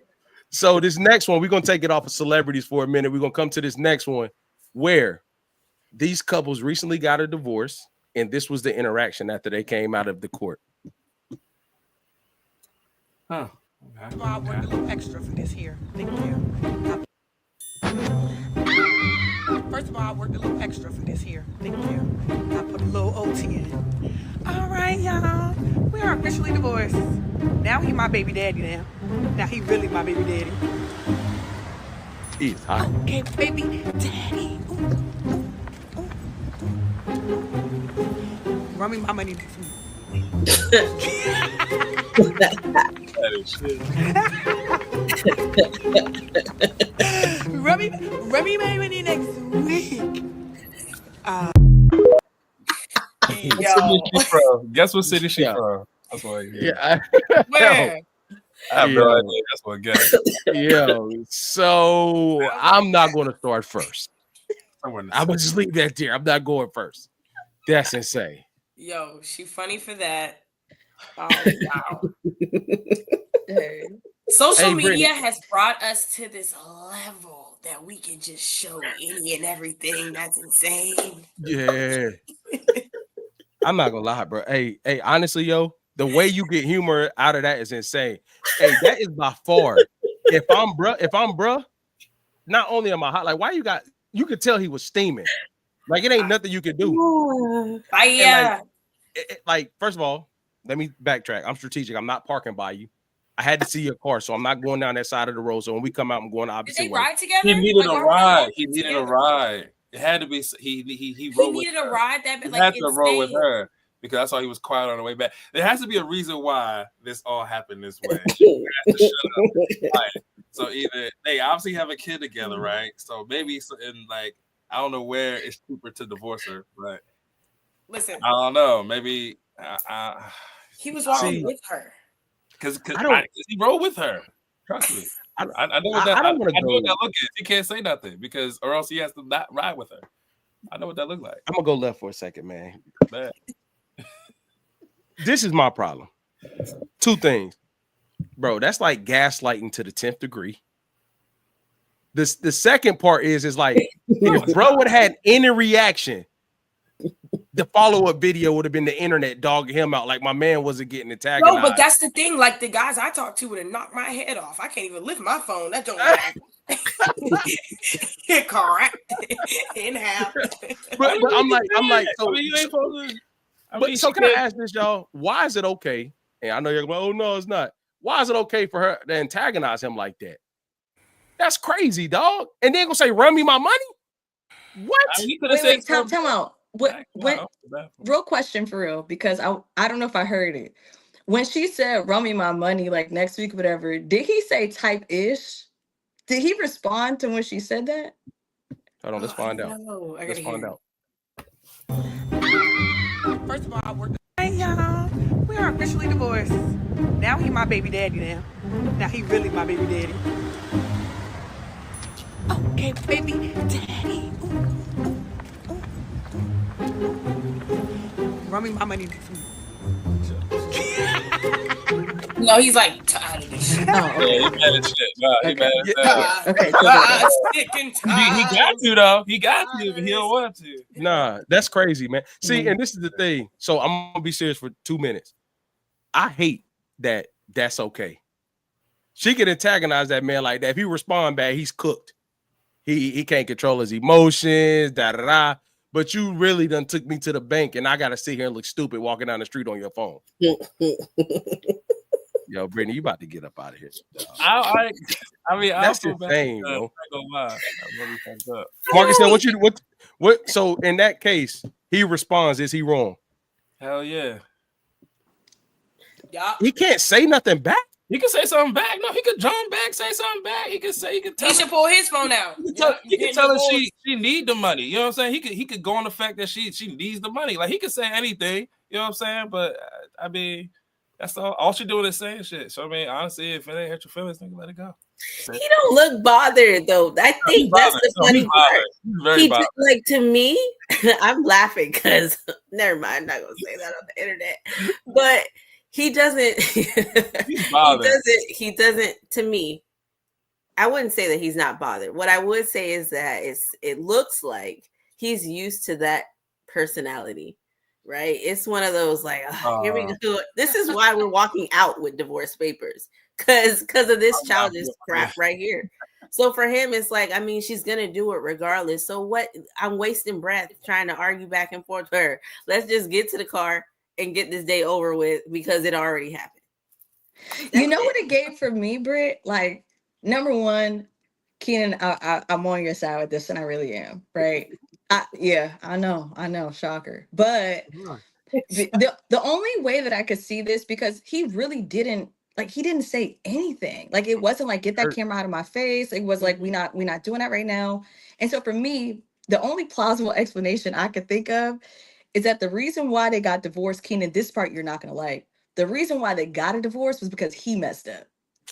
[SPEAKER 2] So this next one, we're gonna take it off of celebrities for a minute. We're gonna come to this next one where these couples recently got a divorce, and this was the interaction after they came out of the court.
[SPEAKER 4] Huh.
[SPEAKER 10] I worked a little extra for this here. Thank you. First of all, I worked a little extra for this here. Thank you. I put a little OT in. All right, y'all. We are officially divorced. Now he my baby daddy now. Now he really my baby daddy.
[SPEAKER 2] He's hot.
[SPEAKER 10] Okay, baby daddy. Run me my money next week.
[SPEAKER 4] That is shit.
[SPEAKER 10] Run me my money next week.
[SPEAKER 4] Guess what city she from? That's what.
[SPEAKER 2] Yeah.
[SPEAKER 5] Where?
[SPEAKER 4] I have no idea. That's what guess.
[SPEAKER 2] Yo, so I'm not going to start first.
[SPEAKER 4] I'm
[SPEAKER 2] gonna just leave that there. I'm not going first. That's insane.
[SPEAKER 5] Yo, she funny for that. Oh wow. Social media has brought us to this level that we can just show any and everything. That's insane.
[SPEAKER 2] Yeah. I'm not gonna lie, bro. Hey, honestly, yo, the way you get humor out of that is insane. Hey, that is by far. If I'm bruh, not only am I hot, like why you could tell he was steaming. Like it ain't nothing you can do.
[SPEAKER 5] Yeah.
[SPEAKER 2] Like, first of all, let me backtrack. I'm strategic. I'm not parking by you. I had to see your car, so I'm not going down that side of the road. So when we come out, I'm going the opposite way.
[SPEAKER 5] Did they ride together?
[SPEAKER 4] He needed a ride. He needed a ride. It had to be. He
[SPEAKER 5] needed a ride. That
[SPEAKER 4] he
[SPEAKER 5] like
[SPEAKER 4] had to roll with her because that's why he was quiet on the way back. There has to be a reason why this all happened this way. Right. So either they obviously have a kid together, right? So maybe like I don't know where it's cheaper to divorce her, but
[SPEAKER 5] listen,
[SPEAKER 4] I don't know. Maybe
[SPEAKER 5] he was walking with her.
[SPEAKER 4] Because he rolled with her. Trust me. I know what that. I know what that look is. He can't say nothing or else he has to not ride with her. I know what that look like.
[SPEAKER 2] I'm gonna go left for a second, man. This is my problem. Two things, bro. That's like gaslighting to the 10th degree. The second part is like if bro would have had any reaction, the follow-up video would have been the internet dogging him out like my man wasn't getting antagonized.
[SPEAKER 5] No, but that's the thing. Like the guys I talked to would have knocked my head off. I can't even lift my phone. That don't correct in half.
[SPEAKER 2] But I'm like, so you ain't supposed to. So can I ask this, y'all? Why is it okay? And I know you're going, oh no, it's not. Why is it okay for her to antagonize him like that? That's crazy, dog. And then gonna say, run me my money? What?
[SPEAKER 6] Wait, time out. What real question for real, because I don't know if I heard it. When she said run me my money like next week, whatever, did he say type-ish? Did he respond to when she said that?
[SPEAKER 2] Hold on, let's find out.
[SPEAKER 5] Let's find out.
[SPEAKER 10] First of all, I worked. Hey y'all, we are officially divorced. Now he my baby daddy now. Now he really my baby daddy. Okay, baby daddy. Run me my money next week.
[SPEAKER 5] No, he's like tired of this shit.
[SPEAKER 4] Yeah, he mad as shit. No, he mad as hell.
[SPEAKER 6] Okay.
[SPEAKER 4] He got to though. He got to, but he don't want to.
[SPEAKER 2] Nah, that's crazy, man. See, and this is the thing. So I'm gonna be serious for 2 minutes. I hate that. That's okay. She can antagonize that man like that. If he respond bad, he's cooked. He can't control his emotions. But you really done took me to the bank, and I gotta sit here and look stupid walking down the street on your phone. Yo, Brittany, you about to get up out of here.
[SPEAKER 4] I mean,
[SPEAKER 2] that's insane, bro.
[SPEAKER 4] I really fucked up.
[SPEAKER 2] Marcus said, "What? So in that case, he responds. Is he wrong?
[SPEAKER 4] Hell yeah.
[SPEAKER 5] Yeah.
[SPEAKER 2] He can't say nothing back.
[SPEAKER 4] He can say something back. No, he could jump back, say something back. He
[SPEAKER 5] should pull his phone out.
[SPEAKER 4] He can tell her she need the money. You know what I'm saying? He could go on the fact that she needs the money. Like he could say anything. You know what I'm saying? But I mean, That's all she doing is saying shit. So I mean, honestly, if it ain't hurt your feelings, nigga, let it go.
[SPEAKER 3] He don't look bothered though. I think that's the funny part.
[SPEAKER 4] He's very bothered.
[SPEAKER 3] Like to me, I'm laughing because never mind. I'm not gonna say that on the internet. But he doesn't. He doesn't. To me, I wouldn't say that he's not bothered. What I would say is that it looks like he's used to that personality. Right? It's one of those like, here we go. This is why we're walking out with divorce papers. Because of this childish crap right here. So for him, it's like, I mean, she's gonna do it regardless. So what? I'm wasting breath trying to argue back and forth with her. Let's just get to the car and get this day over with because it already happened.
[SPEAKER 6] You know what it gave for me, Britt? Like, number one, Keenan, I'm on your side with this, and I really am, right? I know, shocker. But the only way that I could see this, because he really didn't say anything. Like, it wasn't like, get that camera out of my face. It was like, we not doing that right now. And so for me, the only plausible explanation I could think of is that the reason why they got divorced, Keenan, this part you're not gonna like. The reason why they got a divorce was because he messed up.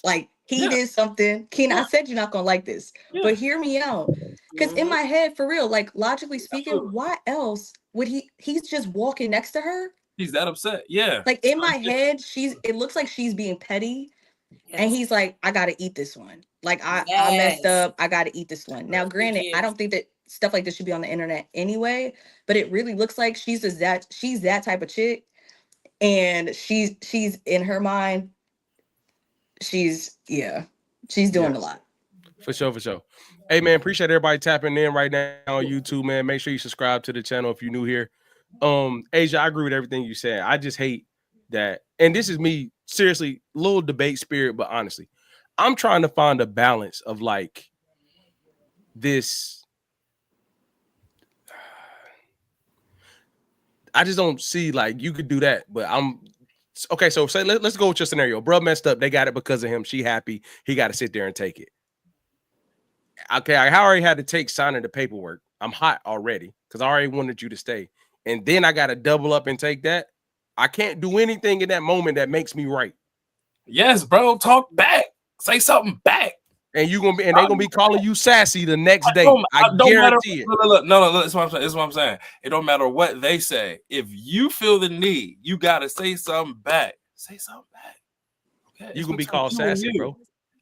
[SPEAKER 6] Like, he did something. Keenan, I said you're not gonna like this, but hear me out. Because in my head, for real, like, logically speaking, why else would he's just walking next to her?
[SPEAKER 4] He's that upset. Yeah.
[SPEAKER 6] Like, in my head, it looks like she's being petty. Yes. And he's like, I gotta eat this one. Like, I messed up. I gotta eat this one. Now, granted, I don't think that stuff like this should be on the internet anyway, but it really looks like she's that type of chick. And she's in her mind, she's doing a lot.
[SPEAKER 2] For sure. Hey man, appreciate everybody tapping in right now on YouTube, man. Make sure you subscribe to the channel if you're new here. Asia, I agree with everything you said. I just hate that, and this is me, seriously, little debate spirit, but honestly, I'm trying to find a balance of like this. I just don't see like you could do that, but I'm okay. So say let's go with your scenario. Bro messed up. They got it because of him. She happy. He got to sit there and take it. Okay, I already had to take signing the paperwork. I'm hot already because I already wanted you to stay. And then I got to double up and take that. I can't do anything in that moment that makes me right.
[SPEAKER 4] Yes, bro. Talk back. Say something back.
[SPEAKER 2] And they're gonna be calling you sassy the next day. I guarantee it.
[SPEAKER 4] Look, that's what I'm saying. It don't matter what they say. If you feel the need, you gotta say something back. Say something back. Okay.
[SPEAKER 2] You gonna be called sassy, bro.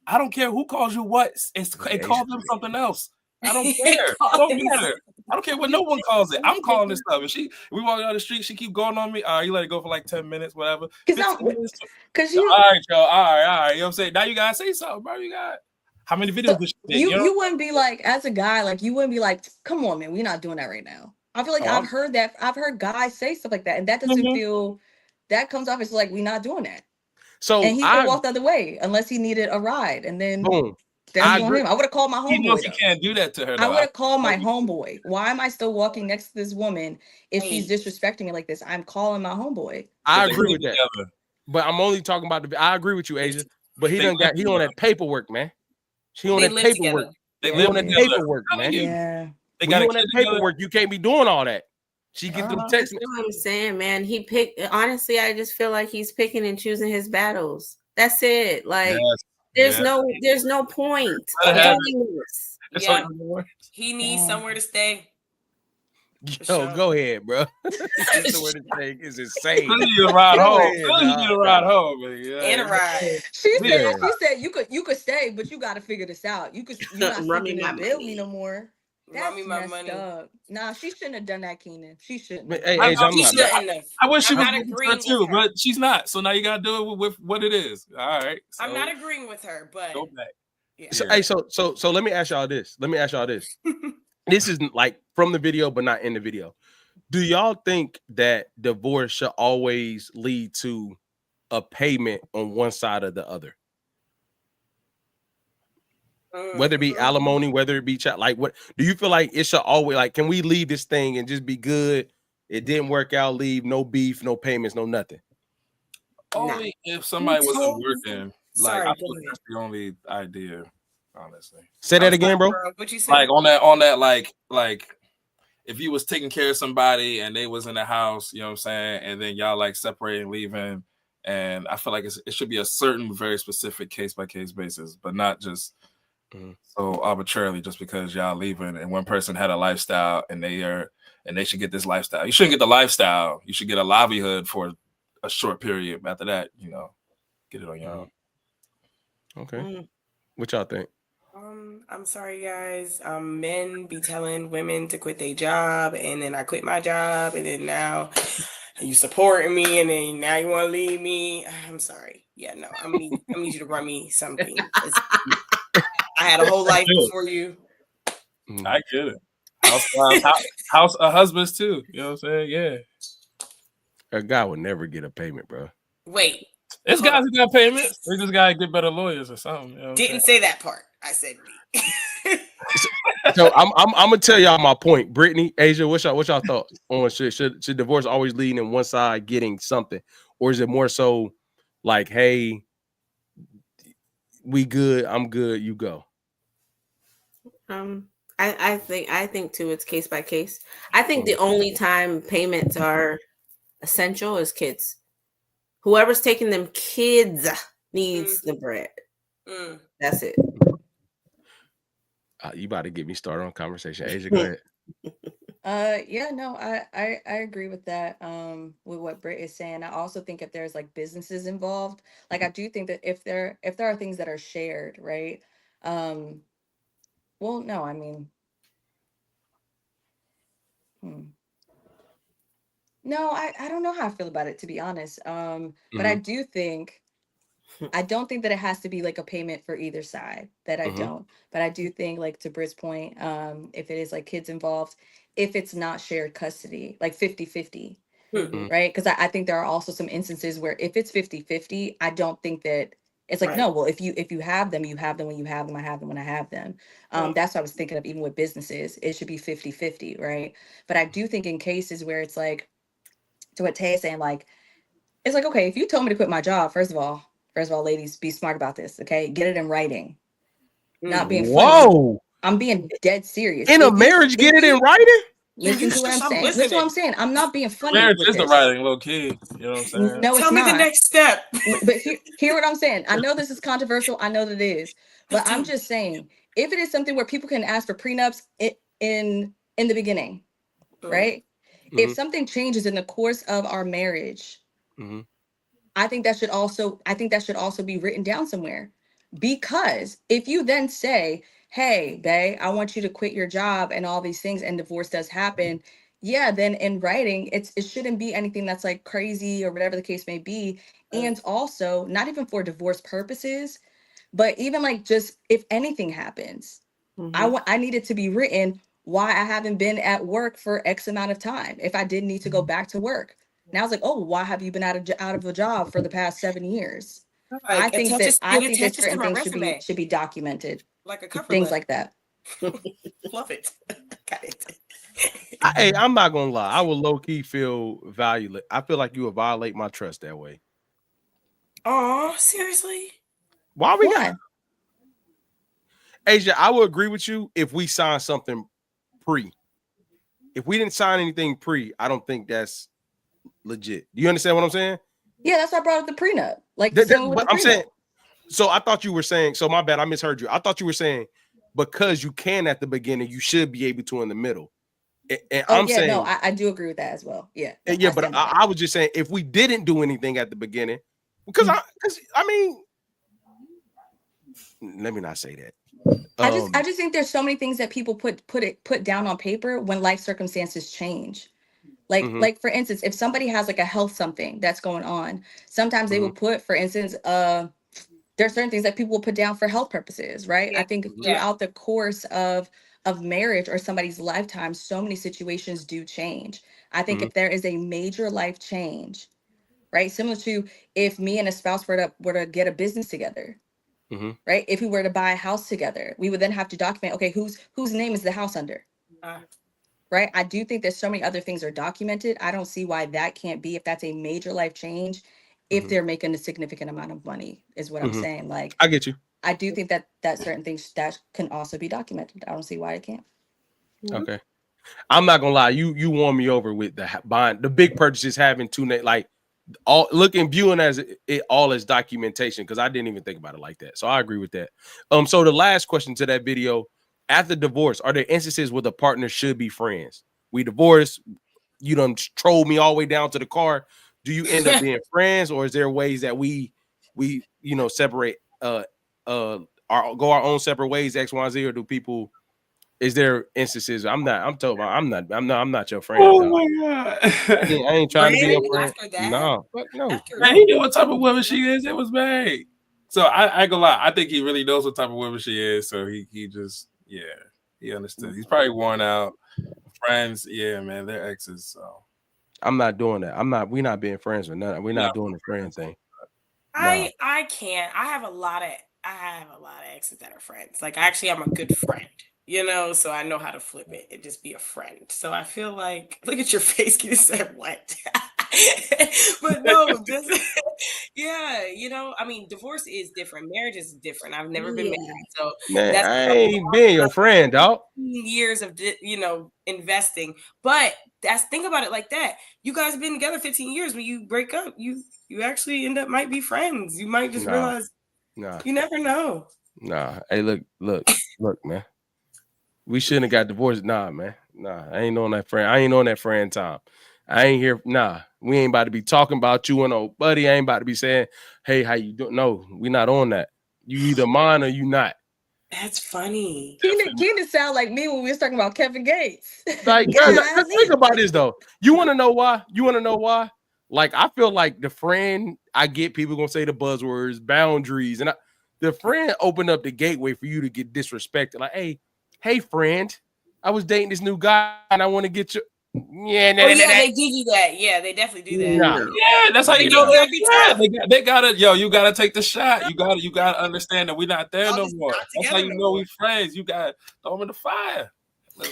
[SPEAKER 4] I don't care who calls you what. It calls them something else. I don't care. I don't care what no one calls it. I'm calling this stuff. And we walk down the street, she keep going on me. All right, you let it go for like 10 minutes, whatever.
[SPEAKER 6] Because
[SPEAKER 4] all right, yo. All right. You know what I'm saying? Now you gotta say something, bro. You got how many videos did she take?
[SPEAKER 6] You wouldn't be like, as a guy, like you wouldn't be like, come on, man, we're not doing that right now. I feel like I've heard that. I've heard guys say stuff like that, and that doesn't feel. That comes off as like we're not doing that. So and he could walk the other way unless he needed a ride, and then boom. That's on him. I would have called my homeboy. He knows
[SPEAKER 4] he can't do that to her.
[SPEAKER 6] I would have called my homeboy. Why am I still walking next to this woman if she's disrespecting me like this? I'm calling my homeboy.
[SPEAKER 2] I agree with that. But I'm only talking about I agree with you, Asia. But he on that paperwork, man. She on that paperwork. They live on that paperwork, man.
[SPEAKER 6] Yeah.
[SPEAKER 2] They got on that paperwork. You can't be doing all that. She get them texts.
[SPEAKER 3] That's what I'm saying, man. He picked. Honestly, I just feel like he's picking and choosing his battles. That's it. Like there's no point.
[SPEAKER 5] Yeah. He needs somewhere to stay.
[SPEAKER 2] Yo, go ahead, bro. Somewhere to stay is insane.
[SPEAKER 4] You need a ride home. You need a ride home, man.
[SPEAKER 5] And a ride.
[SPEAKER 6] She said you could stay, but you got to figure this out. You're not sleeping in bed me no more. That's me my money. Up. Nah, she shouldn't have done that, Keenan. She shouldn't.
[SPEAKER 4] I wish she was too, but she's not. So now you gotta do it with what it is. All right. So.
[SPEAKER 5] I'm not agreeing with her, but
[SPEAKER 4] go back.
[SPEAKER 2] Yeah. So let me ask y'all this. This isn't like from the video, but not in the video. Do y'all think that divorce should always lead to a payment on one side or the other? Whether it be alimony, whether it be child, like what do you feel like it should always like? Can we leave this thing and just be good? It didn't work out. Leave no beef, no payments, no nothing.
[SPEAKER 4] Only if somebody wasn't working. Like I think that's the only idea, honestly.
[SPEAKER 2] Say that again, bro.
[SPEAKER 5] What you say?
[SPEAKER 4] Like on that, like if you was taking care of somebody and they was in the house, you know what I'm saying, and then y'all like separating, leaving, And I feel like it should be a certain very specific case by case basis, but not just so arbitrarily just because y'all leaving and one person had a lifestyle and they should get this lifestyle. You shouldn't get the lifestyle. You should get a livelihood for a short period. After that, get it on your own.
[SPEAKER 2] Okay. What y'all think?
[SPEAKER 5] I'm sorry, guys. Men be telling women to quit their job, and then I quit my job, and then now you supporting me, and then now you want to leave me. I'm sorry. Yeah, no, I need you to run me something. I had a whole life before you.
[SPEAKER 4] I get it. House husbands too. You know what I'm saying? Yeah.
[SPEAKER 2] A guy would never get a payment, bro.
[SPEAKER 5] Wait.
[SPEAKER 4] It's guys who got payments. They just gotta get better lawyers or something. You know
[SPEAKER 5] Didn't say that part. I said me.
[SPEAKER 2] So I'm gonna tell y'all my point. Brittany, Asia, what's y'all thoughts on should divorce always lean in one side getting something, or is it more so like, hey, we good, I'm good, you go?
[SPEAKER 3] I think too it's case by case. I think the only time payments are essential is kids. Whoever's taking them kids needs the bread. That's it.
[SPEAKER 2] You about to get me started on conversation. Asia, go ahead.
[SPEAKER 6] Yeah, no, I agree with that. With what Britt is saying. I also think if there's like businesses involved, like I do think that if there are things that are shared, right? Well, no, I mean, no, I don't know how I feel about it, to be honest. But I do think, I don't think that it has to be like a payment for either side. That I don't. But I do think, like to Britt's point, if it is like kids involved, if it's not shared custody, like 50-50, right? Because I think there are also some instances where if it's 50-50, I don't think that it's like, no, well, if you have them, you have them when you have them, I have them when I have them. That's what I was thinking of, even with businesses, it should be 50-50, right? But I do think in cases where it's like, to what Tay is saying, like, it's like, okay, if you told me to quit my job, first of all, ladies, be smart about this, okay? Get it in writing. Not being funny. I'm being dead serious.
[SPEAKER 2] In a marriage, get it in writing?
[SPEAKER 6] Listen to what I'm saying. Listen to what I'm saying. I'm not being funny.
[SPEAKER 4] Marriage is the writing, low key. You know what I'm saying?
[SPEAKER 6] No, it's
[SPEAKER 5] Tell me
[SPEAKER 6] not.
[SPEAKER 5] the next step.
[SPEAKER 6] But hear what I'm saying. I know this is controversial. I know that it is. But I'm just saying, if it is something where people can ask for prenups in the beginning, right? If something changes in the course of our marriage, I think that should also be written down somewhere. Because if you then say, hey, bae, I want you to quit your job and all these things, and divorce does happen, yeah, then in writing, it shouldn't be anything that's like crazy or whatever the case may be. And also, not even for divorce purposes, but even like just if anything happens, I need it to be written why I haven't been at work for X amount of time. If I did need to go back to work. Now it's like, oh, why have you been out of a job for the past 7 years? I think that certain things should be documented.
[SPEAKER 5] Like a cover
[SPEAKER 6] things
[SPEAKER 5] letter.
[SPEAKER 6] like that.
[SPEAKER 5] Love it. Got it.
[SPEAKER 2] Hey, I'm not gonna lie. I would low key feel valueless. I feel like you would violate my trust that way.
[SPEAKER 5] Oh, seriously?
[SPEAKER 2] Why we got? Asia, I would agree with you if we sign something pre. If we didn't sign anything pre, I don't think that's legit. Do you understand what I'm saying?
[SPEAKER 6] Yeah, that's why I brought up the prenup. Like,
[SPEAKER 2] I'm saying. So I thought you were saying. So my bad, I misheard you. I thought you were saying because you can at the beginning, you should be able to in the middle. And I'm saying,
[SPEAKER 6] no, I do agree with that as well. Yeah,
[SPEAKER 2] yeah, but I was just saying if we didn't do anything at the beginning, because I mean, let me not say that.
[SPEAKER 6] I just think there's so many things that people put down on paper when life circumstances change. Like for instance, if somebody has like a health something that's going on, sometimes they will put, for instance, there are certain things that people will put down for health purposes, right? I think throughout the course of marriage or somebody's lifetime, so many situations do change. I think if there is a major life change, right? Similar to if me and a spouse were to get a business together, right? If we were to buy a house together, we would then have to document, okay, whose name is the house under? Right? I do think there's so many other things are documented. I don't see why that can't be, if that's a major life change, if they're making a significant amount of money, is what I'm saying. Like,
[SPEAKER 2] I get you.
[SPEAKER 6] I do think that certain things that can also be documented. I don't see why it can't.
[SPEAKER 2] Okay. I'm not gonna lie. You won me over with the buying, the big purchases having two like viewing as it all as documentation, because I didn't even think about it like that. So I agree with that. So the last question to that video: after divorce, are there instances where the partner should be friends? We divorced, you done trolled me all the way down to the car. Do you end up being friends, or is there ways that we separate go our own separate ways, X, Y, Z, or do people? Is there instances? I'm not your friend.
[SPEAKER 4] Oh my God.
[SPEAKER 2] I ain't trying to be your friend. No.
[SPEAKER 4] Man, he knew what type of woman she is. It was bad. So I ain't gonna lie. I think he really knows what type of woman she is. So he just, he understood. He's probably worn out. Friends, man, they're exes. So
[SPEAKER 2] I'm not doing that. We're not being friends with nothing. We're not doing the friend thing.
[SPEAKER 5] I can't. I have a lot of exes that are friends. Like actually, I'm a good friend. So I know how to flip it and just be a friend. So I feel like, look at your face. You said what? But no, I mean, divorce is different. Marriage is different. I've never been married, so
[SPEAKER 2] man, I ain't being your friend, dog.
[SPEAKER 5] Years of investing, but think about it like that. You guys have been together 15 years. When you break up, you actually might be friends. You might just realize. You never know.
[SPEAKER 2] Nah. Hey, look, man. We shouldn't have got divorced. Nah, man. Nah, I ain't on that friend. I ain't on that friend time. I ain't here. Nah, we ain't about to be talking about you and old buddy. I ain't about to be saying, hey, how you doing? No, we not on that. You either mine or you not.
[SPEAKER 5] That's funny.
[SPEAKER 6] Keenan sound like me when we was talking about Kevin Gates.
[SPEAKER 2] Like, think about this though. You want to know why? Like, I feel like the friend, I get people gonna say the buzzwords, boundaries, and the friend opened up the gateway for you to get disrespected. Like, hey, friend, I was dating this new guy and I want to get you.
[SPEAKER 5] They do that. Yeah, they definitely do that.
[SPEAKER 2] Nah.
[SPEAKER 4] Yeah, that's how you know they'll be tough. They gotta, you gotta take the shot. You gotta understand that we're not there no more. That's how you know we friends. You got throw them in the fire.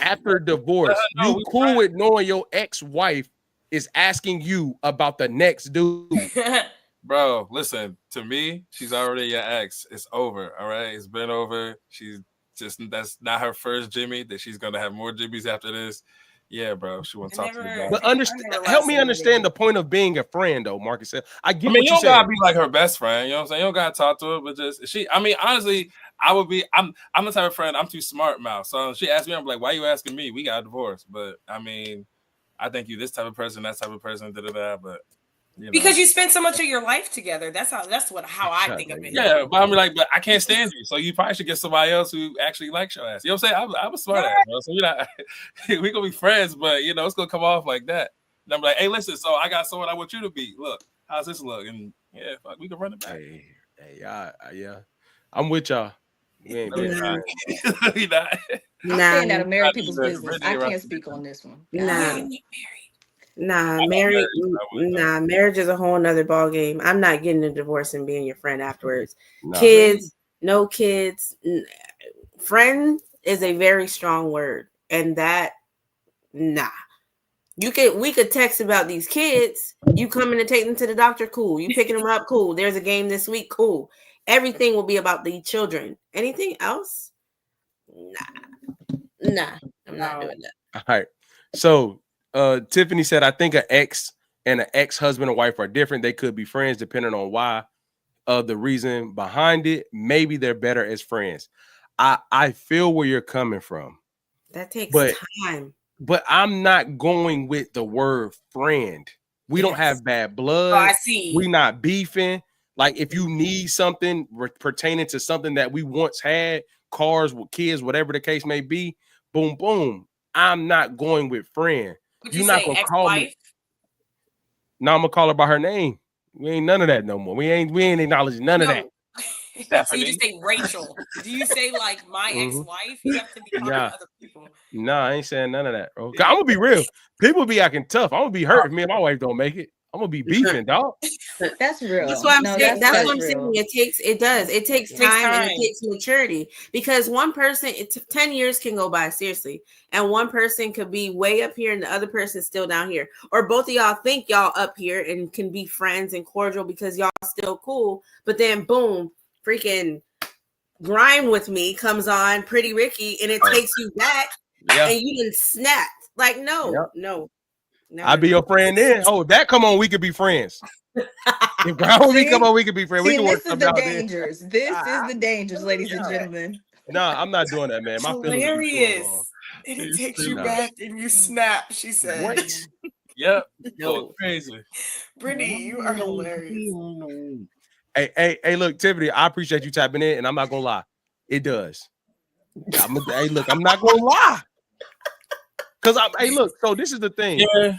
[SPEAKER 2] After divorce, you cool with knowing your ex-wife is asking you about the next dude.
[SPEAKER 4] Bro, listen, to me, she's already your ex. It's over. All right. It's been over. That's not her first Jimmy, that she's gonna have more Jimmys after this. Yeah, bro. She won't talk to me.
[SPEAKER 2] But help me understand the point of being a friend, though, Marcus. I get
[SPEAKER 4] you don't gotta be like her best friend. You know what I'm saying? You don't gotta talk to her, but honestly, I'm the type of friend, I'm too smart mouth. So she asked me, I'm like, why are you asking me? We got a divorce. But I think you this type of person, that type of person, but
[SPEAKER 5] because you spend so much of your life together. That's how I think of it.
[SPEAKER 4] Yeah, but but I can't stand you. So you probably should get somebody else who actually likes your ass. You know what I'm saying? I'm a smart ass, bro. So we're gonna be friends, but it's gonna come off like that. And I'm like, hey, listen, so I got someone I want you to be. Look, how's this look? And fuck, we can run it back.
[SPEAKER 2] Yeah. I'm with y'all. We ain't been
[SPEAKER 6] I'm saying that of married people's business. I can't speak on this one.
[SPEAKER 3] Marriage is a whole nother ball game. I'm not getting a divorce and being your friend afterwards. No kids. Friend is a very strong word, and we could text about these kids. You coming to take them to the doctor? Cool. You picking them up? Cool. There's a game this week? Cool. Everything will be about the children. Anything else? Nah. I'm not doing that.
[SPEAKER 2] All right. So Tiffany said, I think an ex and an ex-husband or wife are different. They could be friends depending on why, the reason behind it. Maybe they're better as friends. I feel where you're coming from.
[SPEAKER 3] That takes time.
[SPEAKER 2] But I'm not going with the word friend. We don't have bad blood.
[SPEAKER 5] Oh, I see.
[SPEAKER 2] We not beefing. Like, if you need something pertaining to something that we once had, cars, kids, whatever the case may be, boom, boom. I'm not going with friend. You're not gonna call me. No, I'm gonna call her by her name. We ain't none of that no more. We ain't acknowledging none of that.
[SPEAKER 5] So you just say Rachel. Do you say like my ex-wife? You have to be talking to other people.
[SPEAKER 2] No, I ain't saying none of that, bro. I'm gonna be real. People be acting tough. I'm gonna be hurt if me and my wife don't make it. I'm gonna be beefing, dog.
[SPEAKER 6] That's real.
[SPEAKER 3] That's what I'm saying. That's what I'm saying. It takes time and it takes maturity, because one person, 10 years can go by, seriously, and one person could be way up here and the other person's still down here, or both of y'all think y'all up here and can be friends and cordial because y'all still cool, but then boom, freaking Grind With Me comes on, Pretty Ricky, and it takes you back, and you didn't snap. Like, no.
[SPEAKER 2] I'll be your friend then. Oh, if that come on, we could be friends. If Brown with me, come on, we can be friends. We
[SPEAKER 6] See,
[SPEAKER 2] can work
[SPEAKER 6] this is
[SPEAKER 2] something
[SPEAKER 6] the
[SPEAKER 2] out there.
[SPEAKER 6] dangers. This is the dangers, ladies and gentlemen.
[SPEAKER 2] Nah, I'm not doing that, man. My feelings are too involved.
[SPEAKER 5] Hilarious. And it takes you back and you snap, she said.
[SPEAKER 2] What?
[SPEAKER 4] Yep.
[SPEAKER 5] No.
[SPEAKER 4] Crazy.
[SPEAKER 5] Brittany, you are hilarious.
[SPEAKER 2] Hey, look, Tiffany, I appreciate you tapping in, and I'm not gonna lie, it does. Hey, look, I'm not gonna lie, because hey, look. So this is the thing.
[SPEAKER 4] Yeah,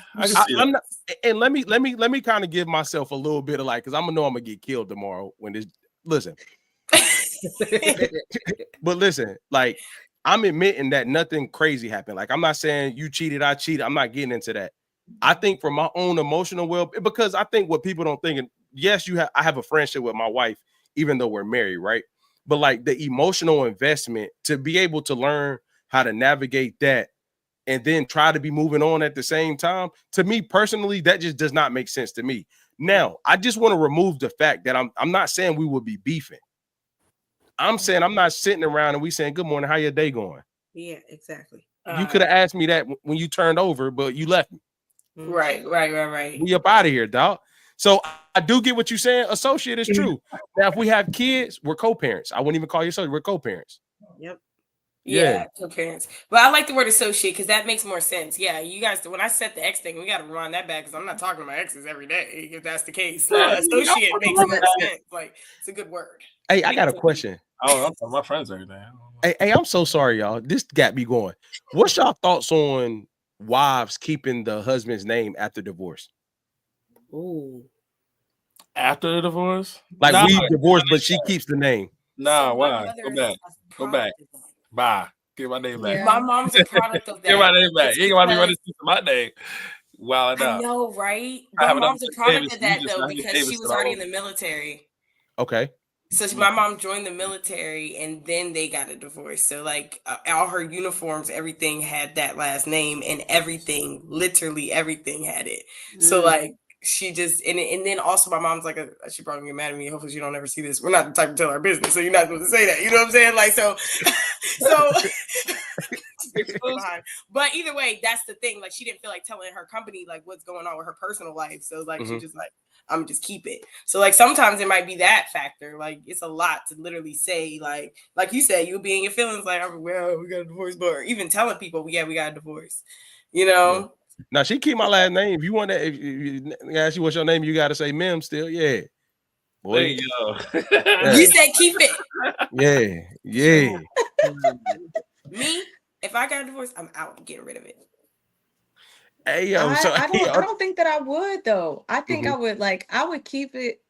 [SPEAKER 2] I'm not, and let me kind of give myself a little bit of like, because I'm gonna know I'm gonna get killed tomorrow when this. Listen, but listen, like I'm admitting that nothing crazy happened. Like I'm not saying you cheated, I cheated. I'm not getting into that. I think for my own emotional well-being, because I think what people don't think, and yes, I have a friendship with my wife, even though we're married, right? But like the emotional investment to be able to learn how to navigate that and then try to be moving on at the same time, to me personally, that just does not make sense to me. Now, I just want to remove the fact that I'm not saying we would be beefing. I'm saying I'm not sitting around and we saying, good morning, how your day going?
[SPEAKER 3] Yeah, exactly.
[SPEAKER 2] You could have asked me that when you turned over, but you left me.
[SPEAKER 5] Right.
[SPEAKER 2] We up out of here, dog. So I do get what you're saying. Associate is true. Now, if we have kids, we're co-parents. I wouldn't even call you associate. We're co-parents.
[SPEAKER 3] Yep.
[SPEAKER 5] Yeah, co-parents. But I like the word associate because that makes more sense. Yeah, you guys, when I set the X thing, we got to rewind that back because I'm not talking to my exes every day, if that's the case. Associate makes more sense. Like, it's a good word.
[SPEAKER 2] Hey, I got a question.
[SPEAKER 4] Oh, I'm talking to my friends every day.
[SPEAKER 2] Hey, I'm so sorry, y'all. This got me going. What's y'all thoughts on wives keeping the husband's name after divorce?
[SPEAKER 3] Ooh.
[SPEAKER 4] After the divorce?
[SPEAKER 2] Like we divorced, but she keeps the name.
[SPEAKER 4] Nah, why? Go back. Bye. Get my name back.
[SPEAKER 5] Yeah. My mom's a product of that.
[SPEAKER 4] Get my name back. You ain't gonna be running to my name. Wow,
[SPEAKER 5] I know, right? My mom's a product of that though, because she was already in the military.
[SPEAKER 2] Okay.
[SPEAKER 5] So my mom joined the military and then they got a divorce. So like all her uniforms, everything had that last name, and everything, literally everything had it. So like she just, and then also my mom's like, she probably get mad at me. Hopefully she don't ever see this. We're not the type to tell our business, so you're not supposed to say that. You know what I'm saying? Like, so but either way, that's the thing. Like she didn't feel like telling her company like what's going on with her personal life. So like she just like, I'm just keep it. So like sometimes it might be that factor. Like it's a lot to literally say, like you said, you'll be in your feelings like, well, we got a divorce, but even telling people, yeah, we got a divorce, you know.
[SPEAKER 2] Yeah. Now she keep my last name. If you want that, if you ask you what's your name, you got to say Mim still. Yeah. Boy.
[SPEAKER 4] There you go.
[SPEAKER 5] You said keep it.
[SPEAKER 2] Yeah.
[SPEAKER 5] Me, if I got a divorce, I'm out getting rid of it.
[SPEAKER 2] Hey, yo,
[SPEAKER 6] I don't think that I would though. I think I would keep it.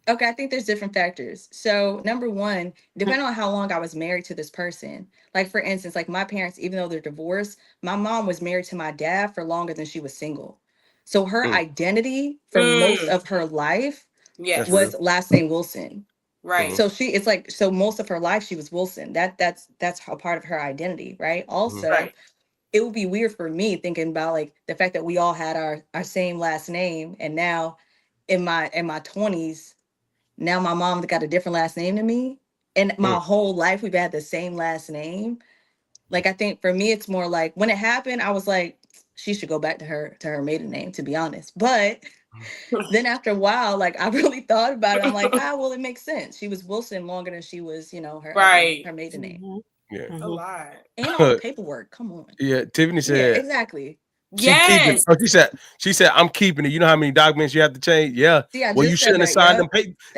[SPEAKER 6] Okay, I think there's different factors. So number one, depending on how long I was married to this person. Like for instance, like my parents, even though they're divorced, my mom was married to my dad for longer than she was single. So her identity for most of her life was last name Wilson.
[SPEAKER 5] Right.
[SPEAKER 6] So so most of her life she was Wilson. That's a part of her identity, right? Also, it would be weird for me thinking about like the fact that we all had our same last name, and now in my 20s, now my mom got a different last name than me, and my whole life we've had the same last name. Like I think for me it's more like when it happened, I was like, she should go back to her maiden name, to be honest. But then after a while, like I really thought about it. I'm like, well, it makes sense. She was Wilson longer than she was, her maiden name.
[SPEAKER 2] Yeah.
[SPEAKER 5] A lot.
[SPEAKER 6] And all the paperwork. Come on.
[SPEAKER 2] Yeah, Tiffany said
[SPEAKER 6] exactly.
[SPEAKER 2] She said, I'm keeping it. You know how many documents you have to change? Yeah. Well, you shouldn't have signed them.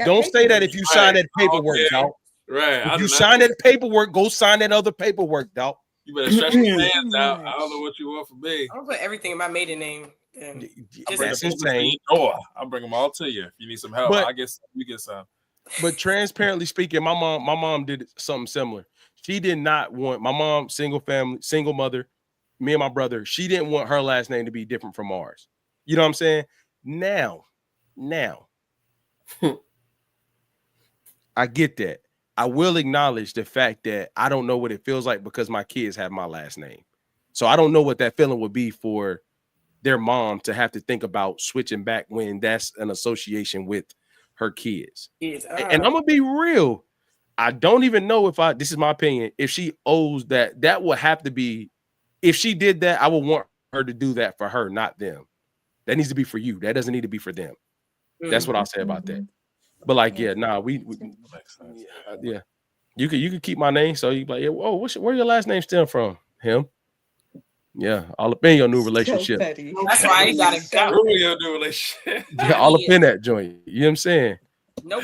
[SPEAKER 2] Don't say that if you sign that paperwork, dog.
[SPEAKER 4] Right.
[SPEAKER 2] If you sign that paperwork, go sign that other paperwork, dog.
[SPEAKER 4] You better stretch your hands out. I don't know what you want from me.
[SPEAKER 5] I'm gonna put everything in my maiden name.
[SPEAKER 2] That's insane.
[SPEAKER 4] I'll bring them all to you. If you need some help, I guess you get some.
[SPEAKER 2] But transparently speaking, my mom did something similar. She did not want my mom, single family, single mother, me and my brother. She didn't want her last name to be different from ours. You know what I'm saying? Now, I get that. I will acknowledge the fact that I don't know what it feels like because my kids have my last name. So I don't know what that feeling would be for their mom to have to think about switching back when that's an association with her kids. And I'm gonna be real. I don't even know if this is my opinion, if she owes that would have to be, if she did that, I would want her to do that for her, not them. That needs to be for you. That doesn't need to be for them. That's what I'll say about that. But like, yeah, nah, yeah. You could keep my name, so you like, yeah, whoa, where your last name stem from? Him. Yeah, all up in your new relationship.
[SPEAKER 5] That's why you gotta go.
[SPEAKER 4] Your new relationship.
[SPEAKER 2] Yeah, all up in that joint. You know what I'm saying?
[SPEAKER 5] Nope.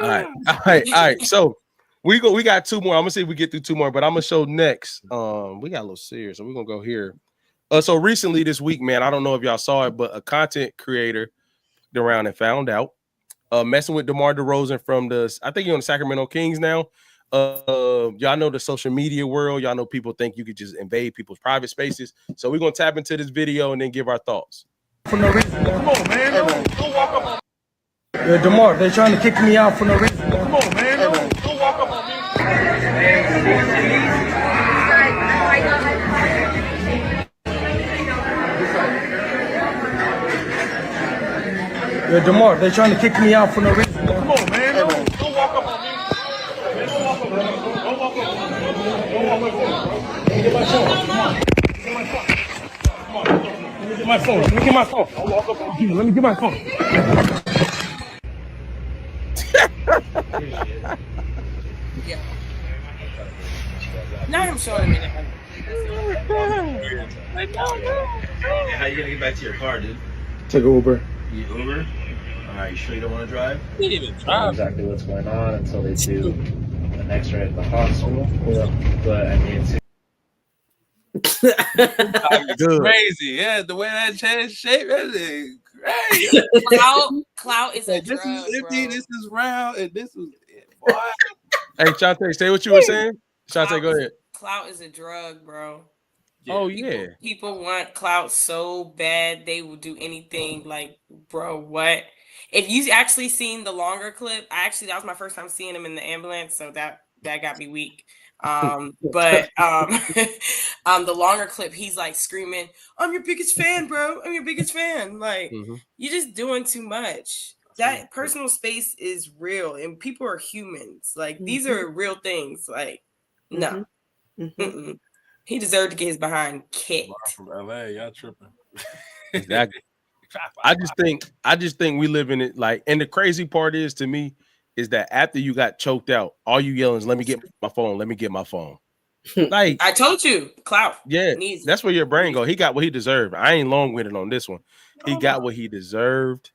[SPEAKER 2] All right. So we got two more. I'm gonna see if we get through two more, but I'm gonna show next. We got a little serious, so we're gonna go here. So recently this week, man, I don't know if y'all saw it, but a content creator around and found out, messing with DeMar DeRozan from I think you're on the Sacramento Kings now. Y'all know the social media world. Y'all know people think you could just invade people's private spaces. So we're gonna tap into this video and then give our thoughts.
[SPEAKER 1] For no reason. Come on, man. Don't walk up on me. DeMar, they're trying to kick me out for no reason. Come on, man. Don't walk up on me. DeMar, they're trying to kick me out for no reason. Come on, man. Don't walk up on me. Don't walk up on me. Don't walk up on me. Let me get my phone. Come on. Let me get my phone. Let me get my phone. I'll walk up on you. Let me get my phone.
[SPEAKER 5] Yeah. Now I'm showing me that.
[SPEAKER 11] How you gonna get back to your car, dude?
[SPEAKER 1] Take an Uber.
[SPEAKER 11] You Uber? You sure you don't want to drive?
[SPEAKER 5] He didn't even
[SPEAKER 11] I don't
[SPEAKER 5] drive.
[SPEAKER 11] know exactly what's going on until they do an X-ray at the hospital. Yeah. But I mean,
[SPEAKER 4] It's crazy. Yeah, the way that changed shape, that is crazy.
[SPEAKER 5] Clout is a
[SPEAKER 4] This
[SPEAKER 5] drug,
[SPEAKER 4] is empty,
[SPEAKER 5] bro.
[SPEAKER 4] this is round, and this was boy.
[SPEAKER 2] Hey, Shante, say what you were saying. Shante, go ahead.
[SPEAKER 5] Clout is a drug, bro.
[SPEAKER 2] Oh yeah.
[SPEAKER 5] People want clout so bad they will do anything. Like, bro, what? If you actually seen the longer clip, that was my first time seeing him in the ambulance, so that got me weak. The longer clip, he's like screaming, "I'm your biggest fan, bro. I'm your biggest fan." Like, you're just doing too much. That personal space is real, and people are humans. Like, these are real things. Like, no. He deserved to get his behind kicked.
[SPEAKER 4] From LA, y'all tripping.
[SPEAKER 2] Exactly. I just think we live in it like, and the crazy part is to me is that after you got choked out, all you yelling is, "Let me get my phone, let me get my phone." Like,
[SPEAKER 5] I told you, clout.
[SPEAKER 2] Yeah, that's where your brain go. He got what he deserved. I ain't long-winded on this one. He got what he deserved.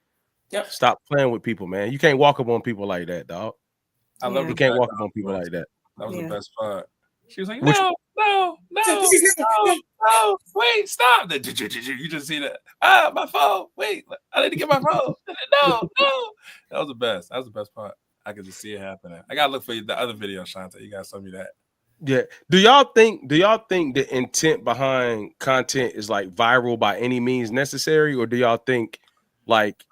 [SPEAKER 5] Yep.
[SPEAKER 2] Stop playing with people, man. You can't walk up on people like that, dog.
[SPEAKER 4] I love
[SPEAKER 2] You can't walk up on people like that.
[SPEAKER 4] That was the best part. She was like,
[SPEAKER 2] Which-
[SPEAKER 4] no, wait, stop. You just see that. My phone. Wait, I need to get my phone. No. That was the best. That was the best part. I could just see it happening. I gotta look for the other video, Shante. You gotta send me that.
[SPEAKER 2] Yeah. Do y'all think the intent behind content is like viral by any means necessary, or do y'all think like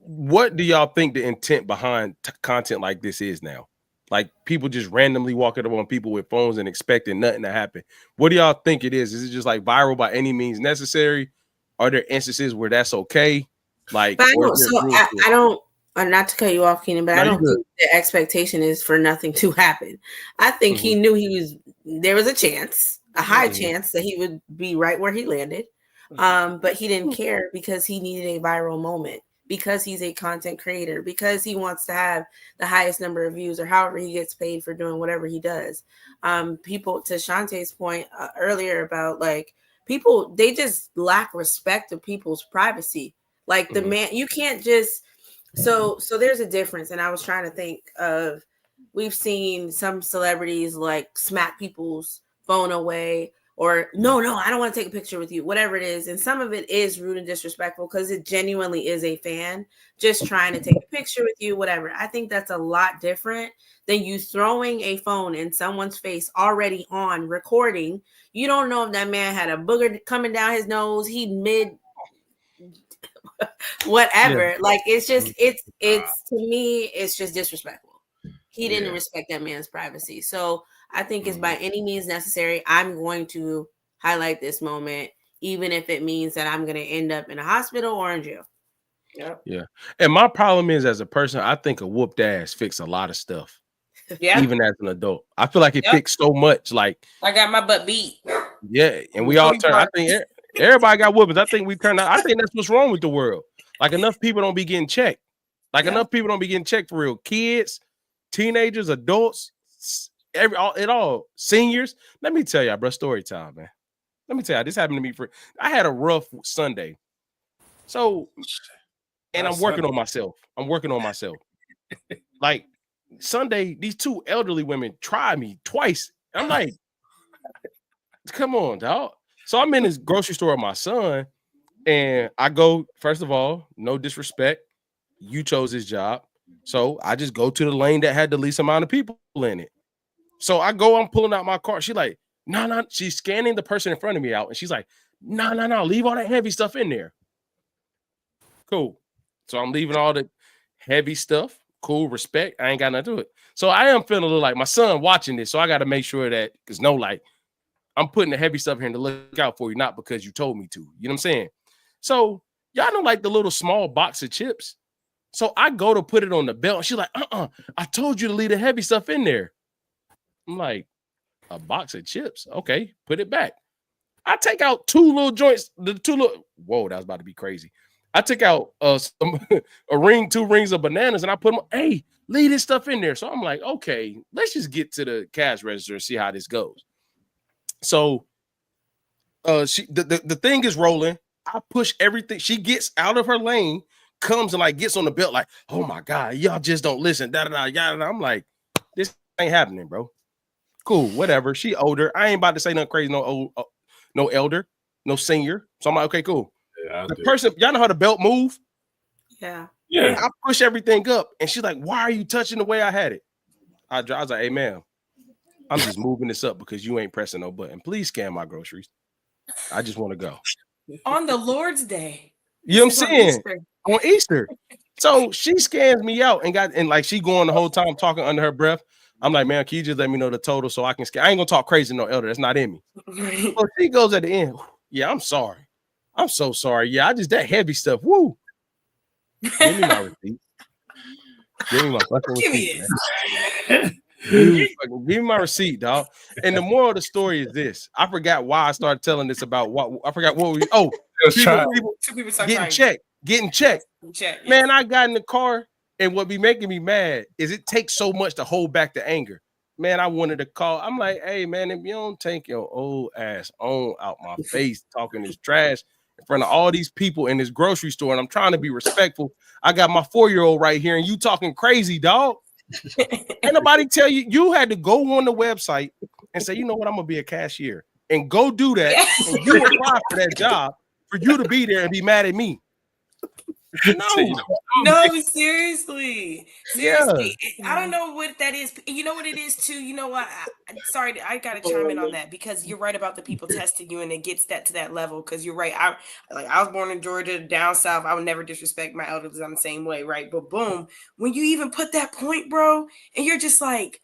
[SPEAKER 2] what do y'all think the intent behind content like this is now? Like people just randomly walking up on people with phones and expecting nothing to happen. What do y'all think it is? Is it just like viral by any means necessary? Are there instances where that's okay? Like,
[SPEAKER 3] but I don't. Not to cut you off, Keenan, but I don't think the expectation is for nothing to happen. I think he knew there was a chance, a high chance that he would be right where he landed. But he didn't care because he needed a viral moment, because he's a content creator, because he wants to have the highest number of views or however he gets paid for doing whatever he does. People, to Shantae's point earlier about like people, they just lack respect of people's privacy. Like the man, you can't just, so there's a difference. And I was trying to think of, we've seen some celebrities like smack people's phone away, or no, I don't want to take a picture with you, whatever it is. And some of it is rude and disrespectful because it genuinely is a fan just trying to take a picture with you, whatever. I think that's a lot different than you throwing a phone in someone's face already on recording. You don't know if that man had a booger coming down his nose, he mid whatever. Like, it's just, it's to me, it's just disrespectful. He didn't respect that man's privacy. So I think it's by any means necessary. I'm going to highlight this moment, even if it means that I'm going to end up in a hospital or in jail.
[SPEAKER 2] Yeah. And my problem is, as a person, I think a whooped ass fix a lot of stuff. Yeah. Even as an adult, I feel like it fixed so much. Like,
[SPEAKER 5] I got my butt beat.
[SPEAKER 2] Yeah, and we all turn. I think everybody got whoopings. I think we turn out. I think that's what's wrong with the world. Like enough people don't be getting checked. Like enough people don't be getting checked for real. Kids, teenagers, adults, all seniors. Let me tell y'all, bro, story time, man. Let me tell you, this happened to me I had a rough Sunday. So, and I'm working on myself. Like Sunday, these two elderly women tried me twice. I'm like, come on, dog. So I'm in this grocery store with my son, and I go, first of all, no disrespect. You chose this job. So I just go to the lane that had the least amount of people in it. So I go, I'm pulling out my car. She's like, no. She's scanning the person in front of me out. And she's like, no. Leave all that heavy stuff in there. Cool. So I'm leaving all the heavy stuff. Cool, respect. I ain't got nothing to it. So I am feeling a little like my son watching this. So I got to make sure that, because like, I'm putting the heavy stuff here to look out for you, not because you told me to. You know what I'm saying? So y'all know like the little small box of chips. So I go to put it on the belt. She's like, I told you to leave the heavy stuff in there. I'm like, a box of chips. Okay, put it back. I take out two little joints, whoa, that was about to be crazy. I took out two rings of bananas, and I put them, hey, leave this stuff in there. So I'm like, okay, let's just get to the cash register and see how this goes. So the thing is rolling. I push everything. She gets out of her lane, comes and like gets on the belt, like, oh my God, y'all just don't listen. I'm like, this ain't happening, bro. Cool, whatever. She older. I ain't about to say nothing crazy. No elder, no senior. So I'm like, okay, cool. Yeah, the person, y'all know how the belt move?
[SPEAKER 3] Yeah.
[SPEAKER 2] I push everything up, and she's like, why are you touching the way I had it? I was like, hey, ma'am, I'm just moving this up because you ain't pressing no button. Please scan my groceries. I just want to go.
[SPEAKER 5] On the Lord's Day.
[SPEAKER 2] You know what I'm saying? On Easter. So she scans me out and like she going the whole time talking under her breath. I'm like, man, can you just let me know the total so I can scan? I ain't gonna talk crazy to no elder. That's not in me. So she goes at the end. Yeah, I'm sorry. I'm so sorry. Yeah, that heavy stuff. Woo. Give me my receipt. Give me my fucking receipt. Give me my receipt, dog. And the moral of the story is this. I forgot why I started telling this about what I forgot what we people getting checked. Man, I got in the car, and what be making me mad is it takes so much to hold back the anger. Man, I wanted to call. I'm like, hey, man, if you don't take your old ass on out my face talking this trash in front of all these people in this grocery store, and I'm trying to be respectful. I got my 4-year-old right here, and you talking crazy, dog. Ain't nobody tell you had to go on the website and say, you know what, I'm gonna be a cashier and go do that. And you apply for that job for you to be there and be mad at me.
[SPEAKER 5] No, seriously.
[SPEAKER 2] Yeah.
[SPEAKER 5] I don't know what that is. You know what it is too. You know what? Sorry, I gotta chime in on that because you're right about the people testing you, and it gets that to that level. Because you're right. I was born in Georgia, down south. I would never disrespect my elders. I'm the same way, right? But boom, when you even put that point, bro, and you're just like,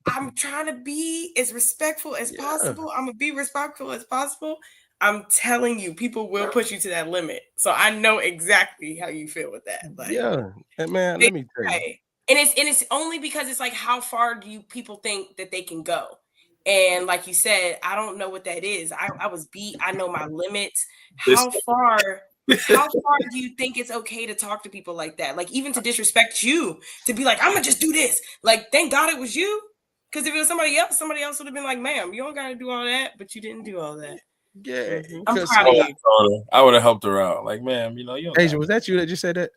[SPEAKER 5] I'm trying to be as respectful as possible. I'm gonna be respectful as possible. I'm telling you, people will push you to that limit. So I know exactly how you feel with that. Like,
[SPEAKER 2] yeah, man, let me tell you.
[SPEAKER 5] And it's only because it's like, how far do people think that they can go? And like you said, I don't know what that is. I was beat. I know my limits. How far do you think it's okay to talk to people like that? Like even to disrespect you, to be like, I'm gonna just do this. Like, thank God it was you. Because if it was somebody else would have been like, ma'am, you don't gotta do all that, but you didn't do all that.
[SPEAKER 2] Yeah,
[SPEAKER 5] I'm proud of you.
[SPEAKER 4] I would have helped her out. Like, man, you know,
[SPEAKER 2] Asia, was that you that just said that?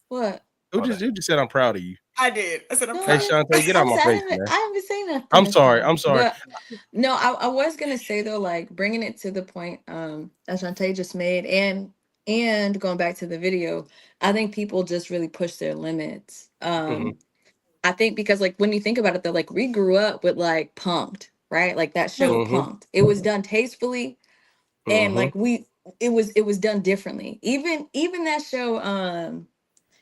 [SPEAKER 6] What?
[SPEAKER 2] You just said I'm proud of you.
[SPEAKER 5] I did. I said I'm
[SPEAKER 2] proud. Hey, Shantae, get out my face, man.
[SPEAKER 6] I haven't said nothing.
[SPEAKER 2] I'm sorry. But,
[SPEAKER 6] no, I was gonna say though, like bringing it to the point that Shantae just made, and going back to the video, I think people just really push their limits. I think because like when you think about it, though, like we grew up with like Punked. Right, like that show Punked. It was done tastefully, and like it was done differently. Even that show,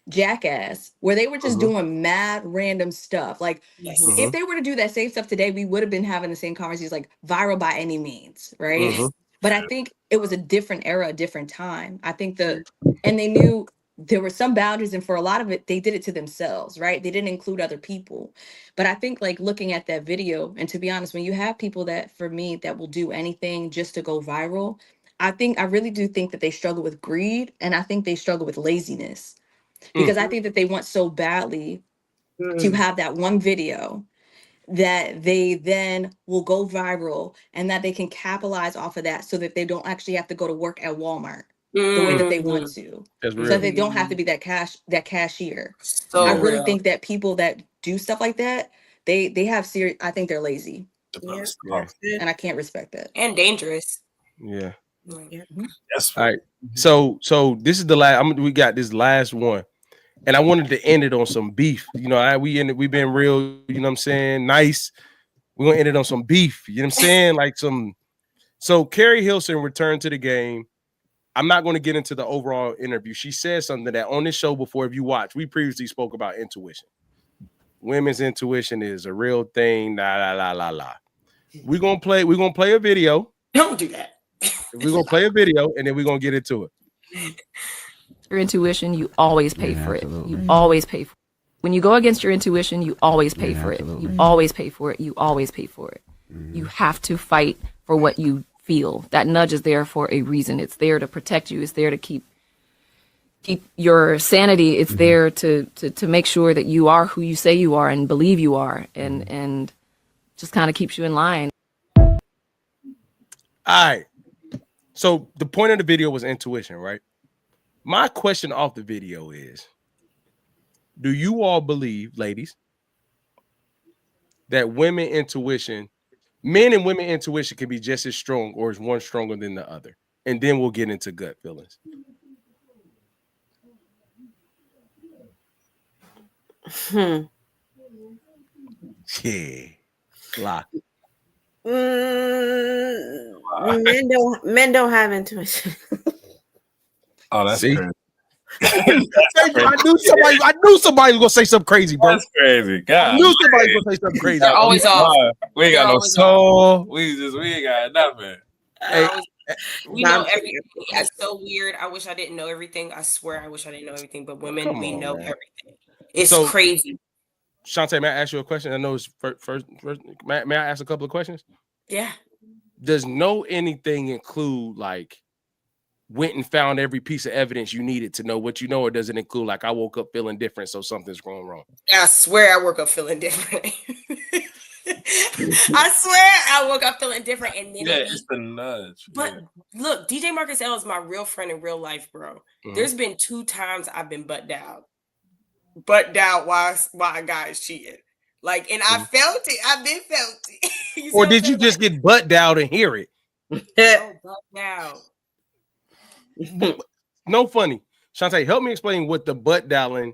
[SPEAKER 6] Jackass, where they were just doing mad random stuff. Like if they were to do that same stuff today, we would have been having the same conversations, like viral by any means, right? But I think it was a different era, a different time. I think and they knew there were some boundaries, and for a lot of it, they did it to themselves, right? They didn't include other people. But I think like looking at that video, and to be honest, when you have people that, for me, that will do anything just to go viral, I really do think that they struggle with greed, and I think they struggle with laziness, because I think that they want so badly to have that one video that they then will go viral, and that they can capitalize off of that so that they don't actually have to go to work at Walmart the way that they want to.
[SPEAKER 2] That's
[SPEAKER 6] So
[SPEAKER 2] real.
[SPEAKER 6] that they don't have to be that cashier.
[SPEAKER 5] So
[SPEAKER 6] I really
[SPEAKER 5] real.
[SPEAKER 6] think that people that do stuff like that, they have serious, I think they're lazy.
[SPEAKER 5] Yeah,
[SPEAKER 6] And I can't respect that.
[SPEAKER 5] and dangerous.
[SPEAKER 2] Yeah.
[SPEAKER 4] Yes.
[SPEAKER 2] All right. So this is the last. We got this last one, and I wanted to end it on some beef. You know, we've been real. You know what I'm saying? Nice. We're gonna end it on some beef. You know what I'm saying? Like some. So Keri Hilson returned to the game. I'm not going to get into the overall interview. She said something that on this show before. If you watch, we previously spoke about intuition. Women's intuition is a real thing. La. We're gonna play a video.
[SPEAKER 5] Don't do that.
[SPEAKER 2] We're gonna play a video and then we're gonna get into it.
[SPEAKER 12] Your intuition, you always pay for it. You always pay for it. When you go against your intuition, you always pay for it. You always pay for it. You always pay for it. You have to fight for what you feel. That nudge is there for a reason. It's there to protect you. It's there to keep your sanity. It's there to make sure that you are who you say you are and believe you are, and just kind of keeps you in line.
[SPEAKER 2] All right. So the point of the video was intuition, right? My question off the video is, do you all believe, ladies, that men and women intuition can be just as strong, or is one stronger than the other? And then we'll get into gut feelings. Yeah. Lock.
[SPEAKER 3] Men don't have intuition.
[SPEAKER 4] Oh, that's crazy.
[SPEAKER 2] I knew somebody was gonna say something crazy, bro.
[SPEAKER 4] That's crazy. God,
[SPEAKER 2] I knew somebody was gonna say something crazy.
[SPEAKER 5] They're always off.
[SPEAKER 4] We ain't got no soul. We ain't got nothing.
[SPEAKER 2] Hey,
[SPEAKER 5] we know everything. It's so weird. I wish I didn't know everything. I swear I wish I didn't know everything. But women, we know everything. It's
[SPEAKER 2] So-
[SPEAKER 5] crazy.
[SPEAKER 2] Shantae, may I ask you a question? I know it's first. May I ask a couple of questions?
[SPEAKER 5] Yeah.
[SPEAKER 2] Does know anything include like went and found every piece of evidence you needed to know what you know, or does it include like I woke up feeling different, so something's going wrong?
[SPEAKER 5] I swear I woke up feeling different. I swear I woke up feeling different, and then
[SPEAKER 4] it's the nudge.
[SPEAKER 5] But look, DJ Marcus L is my real friend in real life, bro. There's been 2 times I've been butt down while a guy is cheating. Like, and I felt it. I've been felt it.
[SPEAKER 2] Or did you just get butt down and hear it?
[SPEAKER 5] No, butt down.
[SPEAKER 2] No funny. Shantae, help me explain what the butt dialing.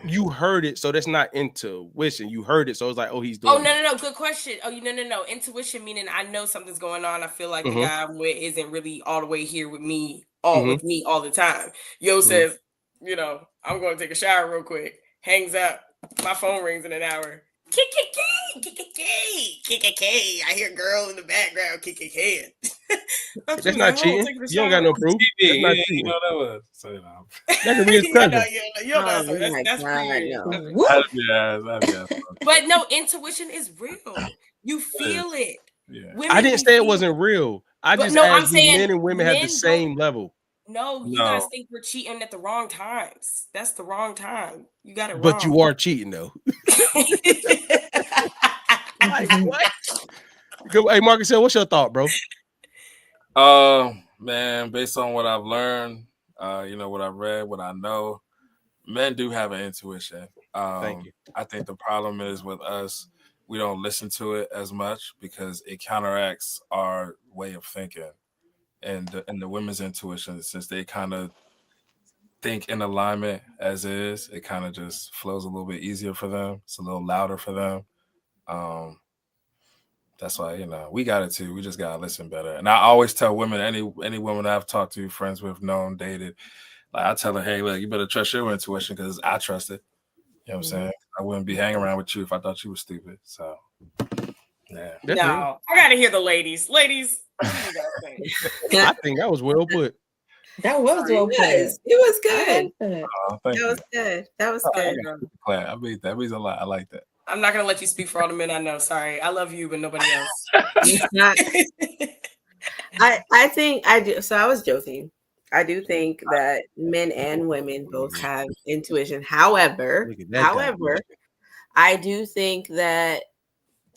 [SPEAKER 2] You heard it, so that's not intuition. You heard it, so it's like, oh, he's doing.
[SPEAKER 5] Oh, no. Good question. Oh, no. Intuition meaning I know something's going on. I feel like the guy I'm with isn't really all the way here with me, all the time. Yo says, you know, I'm going to take a shower real quick. Hangs up. My phone rings in an hour. KKK. I hear girl in the background. KKK.
[SPEAKER 2] That's not cheating. You don't got no proof. That's not cheating.
[SPEAKER 4] You know that was. So, you know.
[SPEAKER 2] That could be his cousin.
[SPEAKER 5] That's
[SPEAKER 4] Yeah.
[SPEAKER 5] But no, intuition is real. You feel it.
[SPEAKER 4] Yeah.
[SPEAKER 2] I didn't say it wasn't real. I just asked,
[SPEAKER 5] I'm saying
[SPEAKER 2] men and women have the same level.
[SPEAKER 5] No, you guys think we're cheating at the wrong times. That's the wrong time. You got it wrong.
[SPEAKER 2] But you are cheating though. Like, what? Hey, Marcus, what's your thought, bro?
[SPEAKER 4] Man, based on what I've learned, what I've read, what I know, men do have an intuition.
[SPEAKER 2] Thank you.
[SPEAKER 4] I think the problem is with us, we don't listen to it as much because it counteracts our way of thinking. And the women's intuition, since they kind of think in alignment as is, it kind of just flows a little bit easier for them. It's a little louder for them. That's why, we got it too. We just got to listen better. And I always tell women, any woman I've talked to, friends with, known, dated, like I tell her, hey, look, you better trust your intuition because I trust it. You know what I'm saying? I wouldn't be hanging around with you if I thought you were stupid. So, yeah.
[SPEAKER 5] No, I got to hear the ladies. Ladies. What do you guys think?
[SPEAKER 2] I think that was well put.
[SPEAKER 6] That was well put.
[SPEAKER 3] It was good. That was good.
[SPEAKER 4] I mean, that means a lot. I like that.
[SPEAKER 5] I'm not going to let you speak for all the men I know. Sorry. I love you, but nobody else.
[SPEAKER 3] I think I do. So I was joking. I do think that men and women both have intuition. However,
[SPEAKER 2] Look at that definition.
[SPEAKER 3] I do think that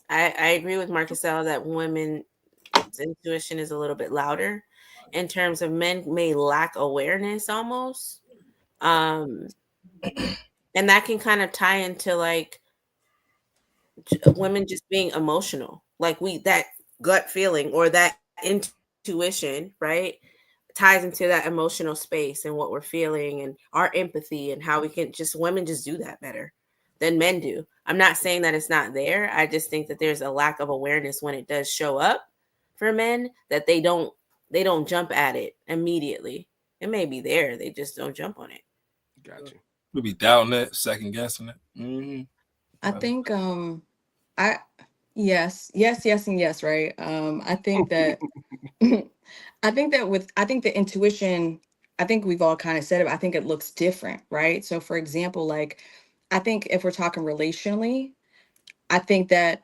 [SPEAKER 3] I agree with Marcusella that women's intuition is a little bit louder in terms of men may lack awareness almost. And that can kind of tie into like women just being emotional. Like that gut feeling or that intuition, right? Ties into that emotional space and what we're feeling and our empathy and how we can women just do that better than men do. I'm not saying that it's not there. I just think that there's a lack of awareness when it does show up for men, that they don't jump at it immediately. It may be there, they just don't jump on it.
[SPEAKER 2] Gotcha.
[SPEAKER 4] We'll be doubting it, second guessing it. Mm-hmm.
[SPEAKER 6] I think yes, and yes, right? I think that I think the intuition, I think we've all kind of said it, I think it looks different, right? So for example, like I think if we're talking relationally, I think that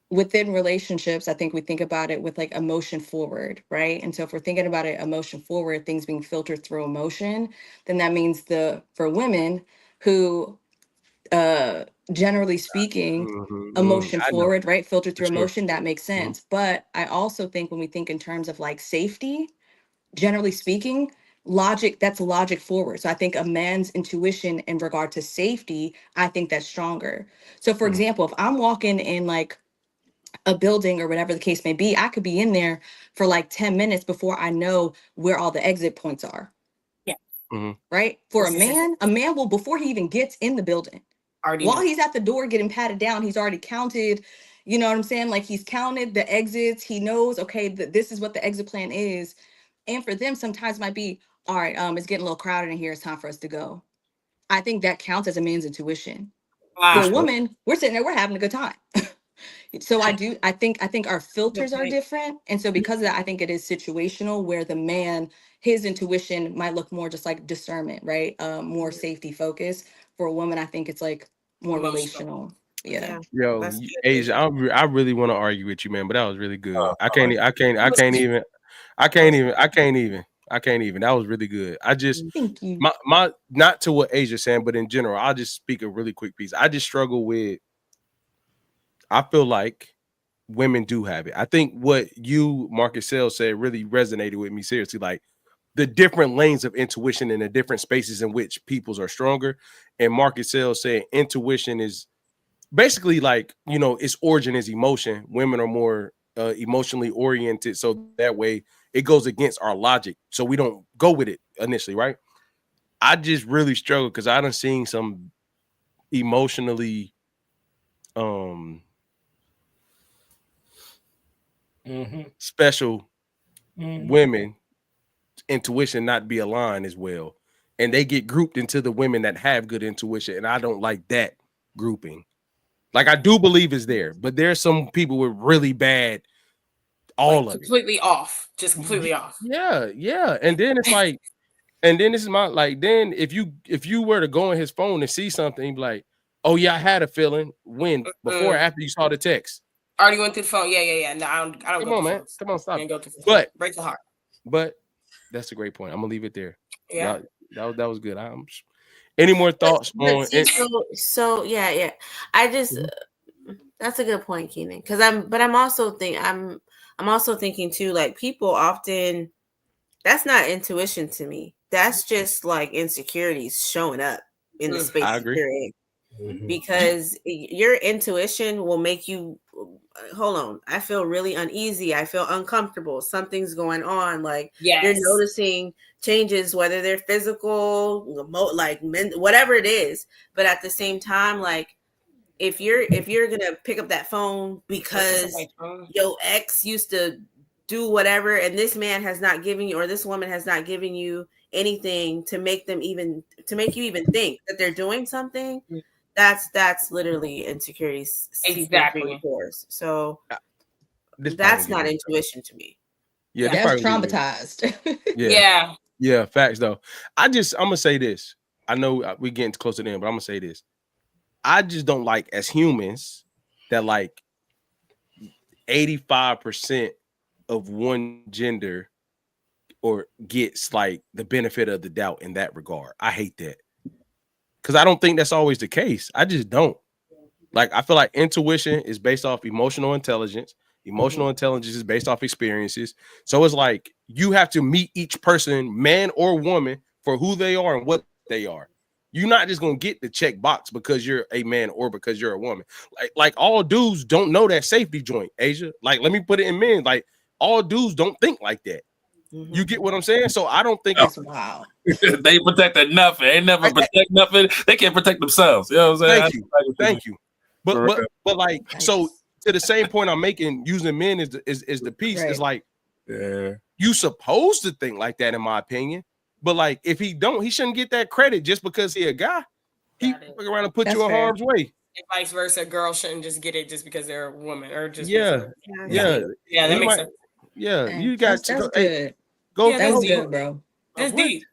[SPEAKER 6] within relationships, I think we think about it with like emotion forward, right? And so if we're thinking about it emotion forward, things being filtered through emotion, then that means for women who generally speaking, emotion
[SPEAKER 2] I know
[SPEAKER 6] forward, right? Filtered
[SPEAKER 2] for
[SPEAKER 6] through
[SPEAKER 2] sure.
[SPEAKER 6] emotion, that makes sense. But I also think when we think in terms of like safety, generally speaking, that's logic forward. So I think a man's intuition in regard to safety, I think that's stronger. So for example, if I'm walking in like a building or whatever the case may be, I could be in there for like 10 minutes before I know where all the exit points are.
[SPEAKER 5] Yeah.
[SPEAKER 6] Right? For a man will, before he even gets in the building, while he's at the door getting patted down, he's already counted, you know what I'm saying? Like he's counted the exits. He knows, okay, this is what the exit plan is. And for them, sometimes might be, all right, it's getting a little crowded in here. It's time for us to go. I think that counts as a man's intuition. For a woman, we're sitting there, we're having a good time. So I think our filters are different. And so because of that, I think it is situational where the man, his intuition might look more just like discernment, right? More safety focused. For a woman, I think it's like more relational. Yeah.
[SPEAKER 2] Yo, Asia, I really want to argue with you, man, but that was really good. I can't even. That was really good. I just
[SPEAKER 6] thank you.
[SPEAKER 2] My not to what Asia's saying, but in general, I'll just speak a really quick piece. I just struggle with. I feel like women do have it. I think what you, Marcus Sales, said really resonated with me seriously. Like the different lanes of intuition and the different spaces in which peoples are stronger. And Marcus Sales said intuition is basically like, its origin is emotion. Women are more emotionally oriented. So that way it goes against our logic. So we don't go with it initially, right? I just really struggle because I done seen some emotionally special women intuition not be aligned as well, and they get grouped into the women that have good intuition, and I don't like that grouping. Like I do believe it's there, but there's some people with really bad
[SPEAKER 5] completely off, just completely off.
[SPEAKER 2] Yeah, and then it's like, and then this is my like, then if you were to go on his phone and see something like, oh yeah, I had a feeling when before or after you saw the text.
[SPEAKER 5] Already went through the phone. Yeah. No, I don't
[SPEAKER 2] Come
[SPEAKER 5] go
[SPEAKER 2] on, man.
[SPEAKER 5] phones.
[SPEAKER 2] Come on, stop.
[SPEAKER 5] Go through
[SPEAKER 2] But
[SPEAKER 5] break the heart.
[SPEAKER 2] But that's a great point. I'm gonna leave it there.
[SPEAKER 5] Yeah,
[SPEAKER 2] that was good. Any more thoughts on?
[SPEAKER 3] So yeah. I just that's a good point, Keenan. Because I'm also thinking too. Like people often, that's not intuition to me. That's just like insecurities showing up in the space you're in. Because your intuition will make you hold on. I feel really uneasy. I feel uncomfortable. Something's going on. Like you're noticing changes, whether they're physical, like whatever it is. But at the same time, like if you're gonna pick up that phone because your ex used to do whatever, and this man has not given you, or this woman has not given you anything to make you even think that they're doing something. That's literally insecurities.
[SPEAKER 5] Exactly.
[SPEAKER 3] So that's not intuition to me.
[SPEAKER 2] Yeah,
[SPEAKER 6] that's traumatized.
[SPEAKER 2] Yeah, facts though. I'm gonna say this. I know we're getting close to the end, but I'm gonna say this. I just don't like as humans that like 85% of one gender or gets like the benefit of the doubt in that regard. I hate that because I don't think that's always the case. I just don't. Like, I feel like intuition is based off emotional intelligence. Emotional intelligence is based off experiences. So it's like you have to meet each person, man or woman, for who they are and what they are. You're not just gonna get the check box because you're a man or because you're a woman. Like all dudes don't know that safety joint, Asia. Like, let me put it in men. Like, all dudes don't think like that. You get what I'm saying? So I don't think
[SPEAKER 6] That's wow.
[SPEAKER 4] They protected nothing. They never protect nothing. They can't protect themselves. You know what I'm saying?
[SPEAKER 2] Thank you. But like, so to the same point I'm making, using men is the piece. It's like, you supposed to think like that, in my opinion. But like, if he don't, he shouldn't get that credit just because he a guy. He fuck around and put you in harm's way.
[SPEAKER 5] And vice versa, girls shouldn't just get it just because they're a woman or just
[SPEAKER 2] Yeah,
[SPEAKER 5] that makes sense.
[SPEAKER 2] Yeah,
[SPEAKER 6] Dang,
[SPEAKER 2] you got
[SPEAKER 6] that's
[SPEAKER 2] to
[SPEAKER 6] good.
[SPEAKER 2] go.
[SPEAKER 6] That's good, bro.
[SPEAKER 5] That's deep.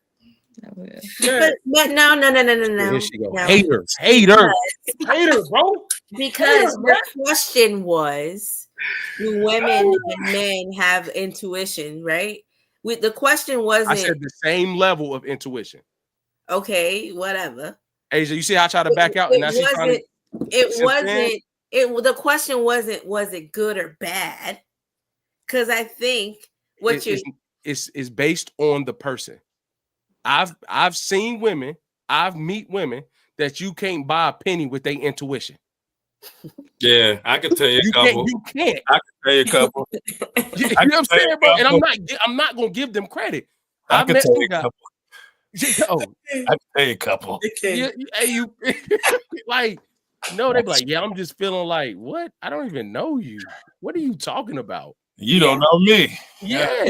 [SPEAKER 3] But no.
[SPEAKER 2] Here she go. Hater, bro.
[SPEAKER 3] Because the question was, do women and men have intuition, right? The question wasn't.
[SPEAKER 2] I said the same level of intuition.
[SPEAKER 3] Okay, whatever.
[SPEAKER 2] Asia, you see how I try to back out, and now she's trying to.
[SPEAKER 3] The question wasn't, was it good or bad? Because I think
[SPEAKER 2] it's based on the person. I've seen women, I've met women that you can't buy a penny with their intuition.
[SPEAKER 4] Yeah, I can tell you a couple.
[SPEAKER 2] You can't.
[SPEAKER 4] I can tell you a couple.
[SPEAKER 2] You know what I'm saying, bro? And I'm not gonna give them credit.
[SPEAKER 4] I can tell you a couple.
[SPEAKER 2] Oh,
[SPEAKER 4] I can tell you a couple.
[SPEAKER 2] You like, no, they be like, yeah, I'm just feeling like, what? I don't even know you. What are you talking about?
[SPEAKER 4] You don't know me.
[SPEAKER 2] Yeah.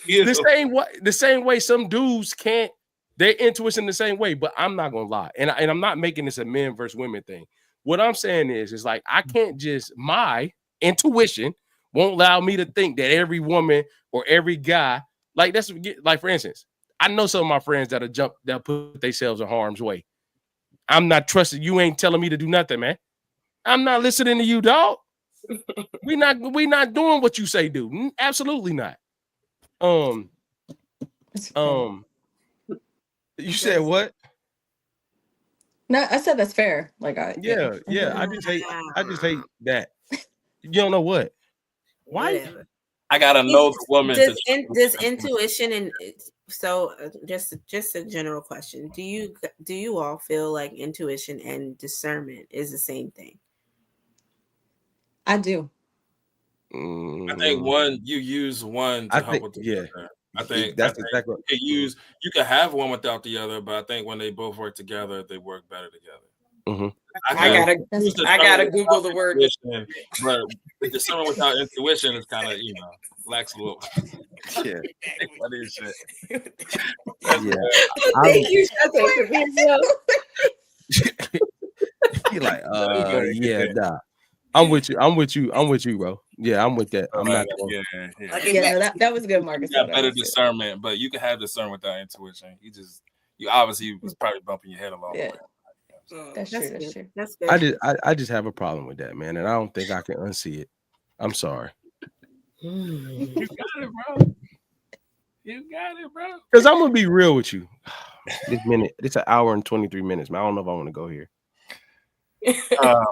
[SPEAKER 2] The same way some dudes can't, their intuition the same way, but I'm not gonna lie. And I'm not making this a men versus women thing. What I'm saying is like, I can't just, my intuition won't allow me to think that every woman or every guy, like that's like, for instance, I know some of my friends that'll put themselves in harm's way. I'm not trusting you. Ain't telling me to do nothing, man. I'm not listening to you, dog. We not doing what you say do. Absolutely not. You said what?
[SPEAKER 6] No, I said that's fair. Like
[SPEAKER 2] yeah. I just hate that. You don't know what? Why?
[SPEAKER 3] Whatever.
[SPEAKER 4] I gotta know the woman.
[SPEAKER 3] Does intuition and so just a general question. Do you all feel like intuition and discernment is the same thing?
[SPEAKER 6] I do.
[SPEAKER 4] I think you use one to help with the other. I think exactly what you can have one without the other, but I think when they both work together, they work better together.
[SPEAKER 5] I gotta Google the word.
[SPEAKER 4] But the discernment without intuition is kind of lacks a little.
[SPEAKER 2] Yeah.
[SPEAKER 4] Funny as shit.
[SPEAKER 3] Thank you, Shante, for being so.
[SPEAKER 2] You're like, nah. I'm with you, bro. Yeah, I'm with that. I'm not.
[SPEAKER 6] That was good, Marcus.
[SPEAKER 4] You got better discernment, but you can have discernment without intuition. You obviously was probably bumping your head along the way.
[SPEAKER 6] That's true.
[SPEAKER 3] That's good.
[SPEAKER 2] I just have a problem with that, man, and I don't think I can unsee it. I'm sorry.
[SPEAKER 4] You got it, bro.
[SPEAKER 2] Because I'm gonna be real with you. It's an hour and 23 minutes, man. I don't know if I want to go here.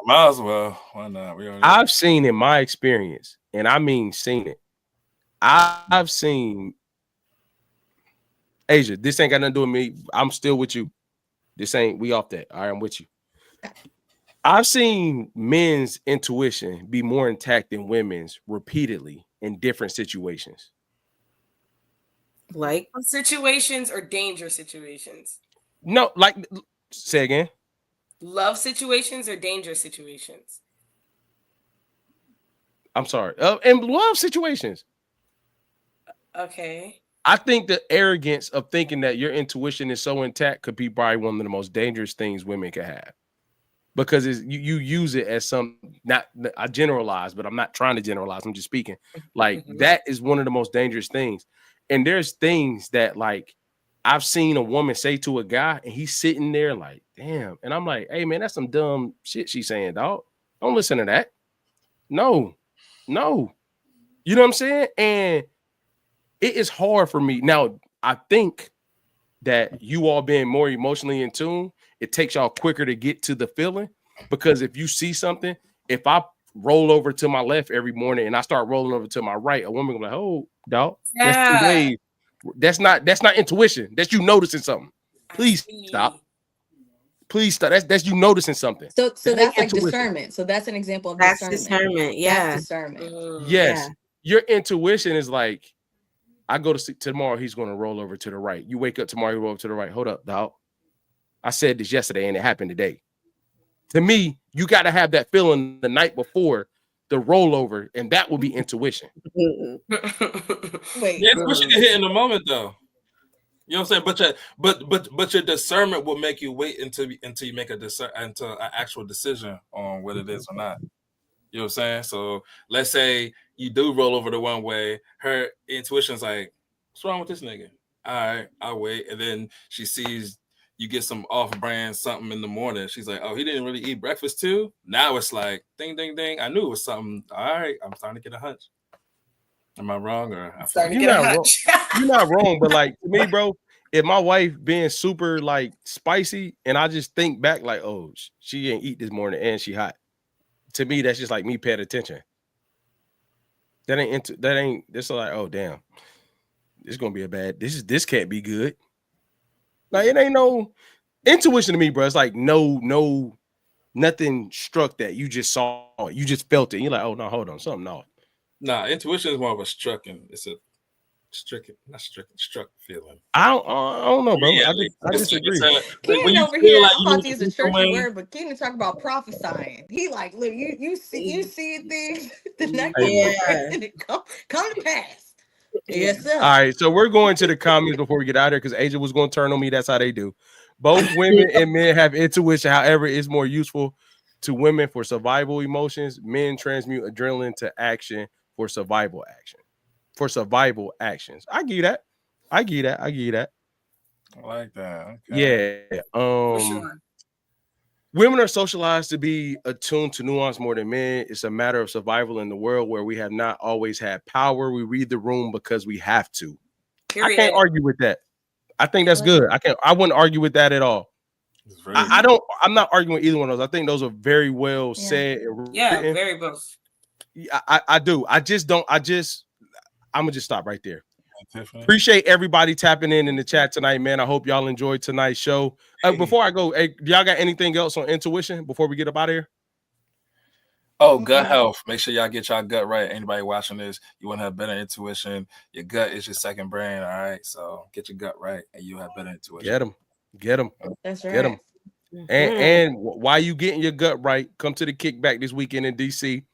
[SPEAKER 4] Might as well. Why not?
[SPEAKER 2] I've seen in my experience, and I mean seen it. I've seen Asia. This ain't got nothing to do with me. I'm still with you. We off that. All right, I'm with you. I've seen men's intuition be more intact than women's repeatedly in different situations.
[SPEAKER 3] Like
[SPEAKER 5] Situations or danger situations?
[SPEAKER 2] No, like, say again.
[SPEAKER 5] Love situations or danger situations?
[SPEAKER 2] I'm sorry. In love situations.
[SPEAKER 5] Okay.
[SPEAKER 2] I think the arrogance of thinking that your intuition is so intact could be probably one of the most dangerous things women can have. Because you use it as I generalize, but I'm not trying to generalize. I'm just speaking. Like, that is one of the most dangerous things. And there's things that, like, I've seen a woman say to a guy, and he's sitting there like, damn. And I'm like, hey, man, that's some dumb shit she's saying, dog. Don't listen to that. No. You know what I'm saying? And it is hard for me. Now, I think that you all being more emotionally in tune, it takes y'all quicker to get to the feeling. Because if you see something, if I roll over to my left every morning and I start rolling over to my right, a woman will be like, oh, dog, that's two ways. That's not intuition. That's you noticing something. Please stop. Please stop. That's you noticing something.
[SPEAKER 6] So
[SPEAKER 2] That
[SPEAKER 6] that's
[SPEAKER 2] ain't
[SPEAKER 6] like
[SPEAKER 2] intuition.
[SPEAKER 6] discernment. So that's an example of
[SPEAKER 3] That's
[SPEAKER 6] discernment.
[SPEAKER 3] discernment. Yeah.
[SPEAKER 6] That's discernment.
[SPEAKER 2] Yes. Your intuition is like, I go to sleep tomorrow, he's going to roll over to the right. You wake up tomorrow, he roll over to the right. Hold up, dog. I said this yesterday and it happened today. To me, you got to have that feeling the night before the rollover, and that will be intuition.
[SPEAKER 6] Wait.
[SPEAKER 4] Yeah, intuition can hit in the moment though. You know what I'm saying? But your discernment will make you wait until you make an actual decision on whether it is or not. You know what I'm saying? So let's say you do roll over the one way. Her intuition's like, what's wrong with this nigga? All right, I'll wait. And then she sees you get some off-brand something in the morning. She's like, oh, he didn't really eat breakfast too? Now it's like, ding, ding, ding. I knew it was something. All right, I'm starting to get a hunch. Am I wrong? Or I'm
[SPEAKER 5] starting to get a hunch.
[SPEAKER 2] You're not wrong, but like to me, bro, if my wife being super like spicy and I just think back like, oh, she didn't eat this morning and she hot. To me, that's just like me paying attention. This like, oh damn, this is gonna be a bad. This can't be good. Like it ain't no intuition to me, bro. It's like no, nothing struck that. You just saw it, you just felt it. You're like, oh no, hold on, something off.
[SPEAKER 4] Nah, intuition is more of a strucking. It's a struck feeling.
[SPEAKER 2] I don't know, bro.
[SPEAKER 4] Yeah,
[SPEAKER 2] I disagree.
[SPEAKER 6] Keenan over here, I'm about to use a churchy word, but Keenan talk about prophesying. He like, look, you see things the next and it come to pass. Yes, sir.
[SPEAKER 2] All right, so we're going to the comments before we get out of here because Asia was going to turn on me. That's how they do. Both women and men have intuition. However, it's more useful to women for survival emotions. Men transmute adrenaline to action for survival action. For survival actions. I give you that. I
[SPEAKER 4] like that. Okay.
[SPEAKER 2] Yeah.
[SPEAKER 5] For sure.
[SPEAKER 2] Women are socialized to be attuned to nuance more than men. It's a matter of survival in the world where we have not always had power. We read the room because we have to.
[SPEAKER 5] Period.
[SPEAKER 2] I can't argue with that. I think that's good. I wouldn't argue with that at all. I'm not arguing with either one of those. I think those are very well said.
[SPEAKER 5] Yeah, very both.
[SPEAKER 2] I do. I'm gonna just stop right there. Appreciate everybody tapping in the chat tonight, man. I hope y'all enjoyed tonight's show. Before I go, hey, do y'all got anything else on intuition before we get up out of here?
[SPEAKER 4] Oh, gut health. Make sure y'all get y'all gut right. Anybody watching this, you want to have better intuition. Your gut is your second brain. All right. So get your gut right and you'll have better intuition.
[SPEAKER 2] Get them.
[SPEAKER 6] That's right.
[SPEAKER 2] Get them. And while you getting your gut right, come to the kickback this weekend in DC.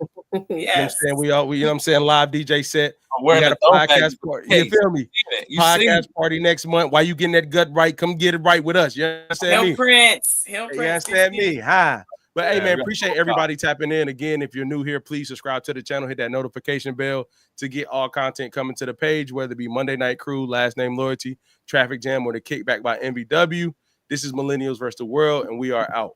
[SPEAKER 5] Yes.
[SPEAKER 2] You know what I'm saying? Live DJ set.
[SPEAKER 4] We
[SPEAKER 2] got a podcast party. You feel me? Podcast party next month. While you getting that gut right, come get it right with us. You understand me?
[SPEAKER 5] Prince.
[SPEAKER 2] You understand me? Hi. But hey, man, appreciate everybody tapping in. Again, if you're new here, please subscribe to the channel. Hit that notification bell to get all content coming to the page, whether it be Monday Night Crew, Last Name Loyalty, Traffic Jam, or the Kickback by MBW. This is Millennials versus the World, and we are out.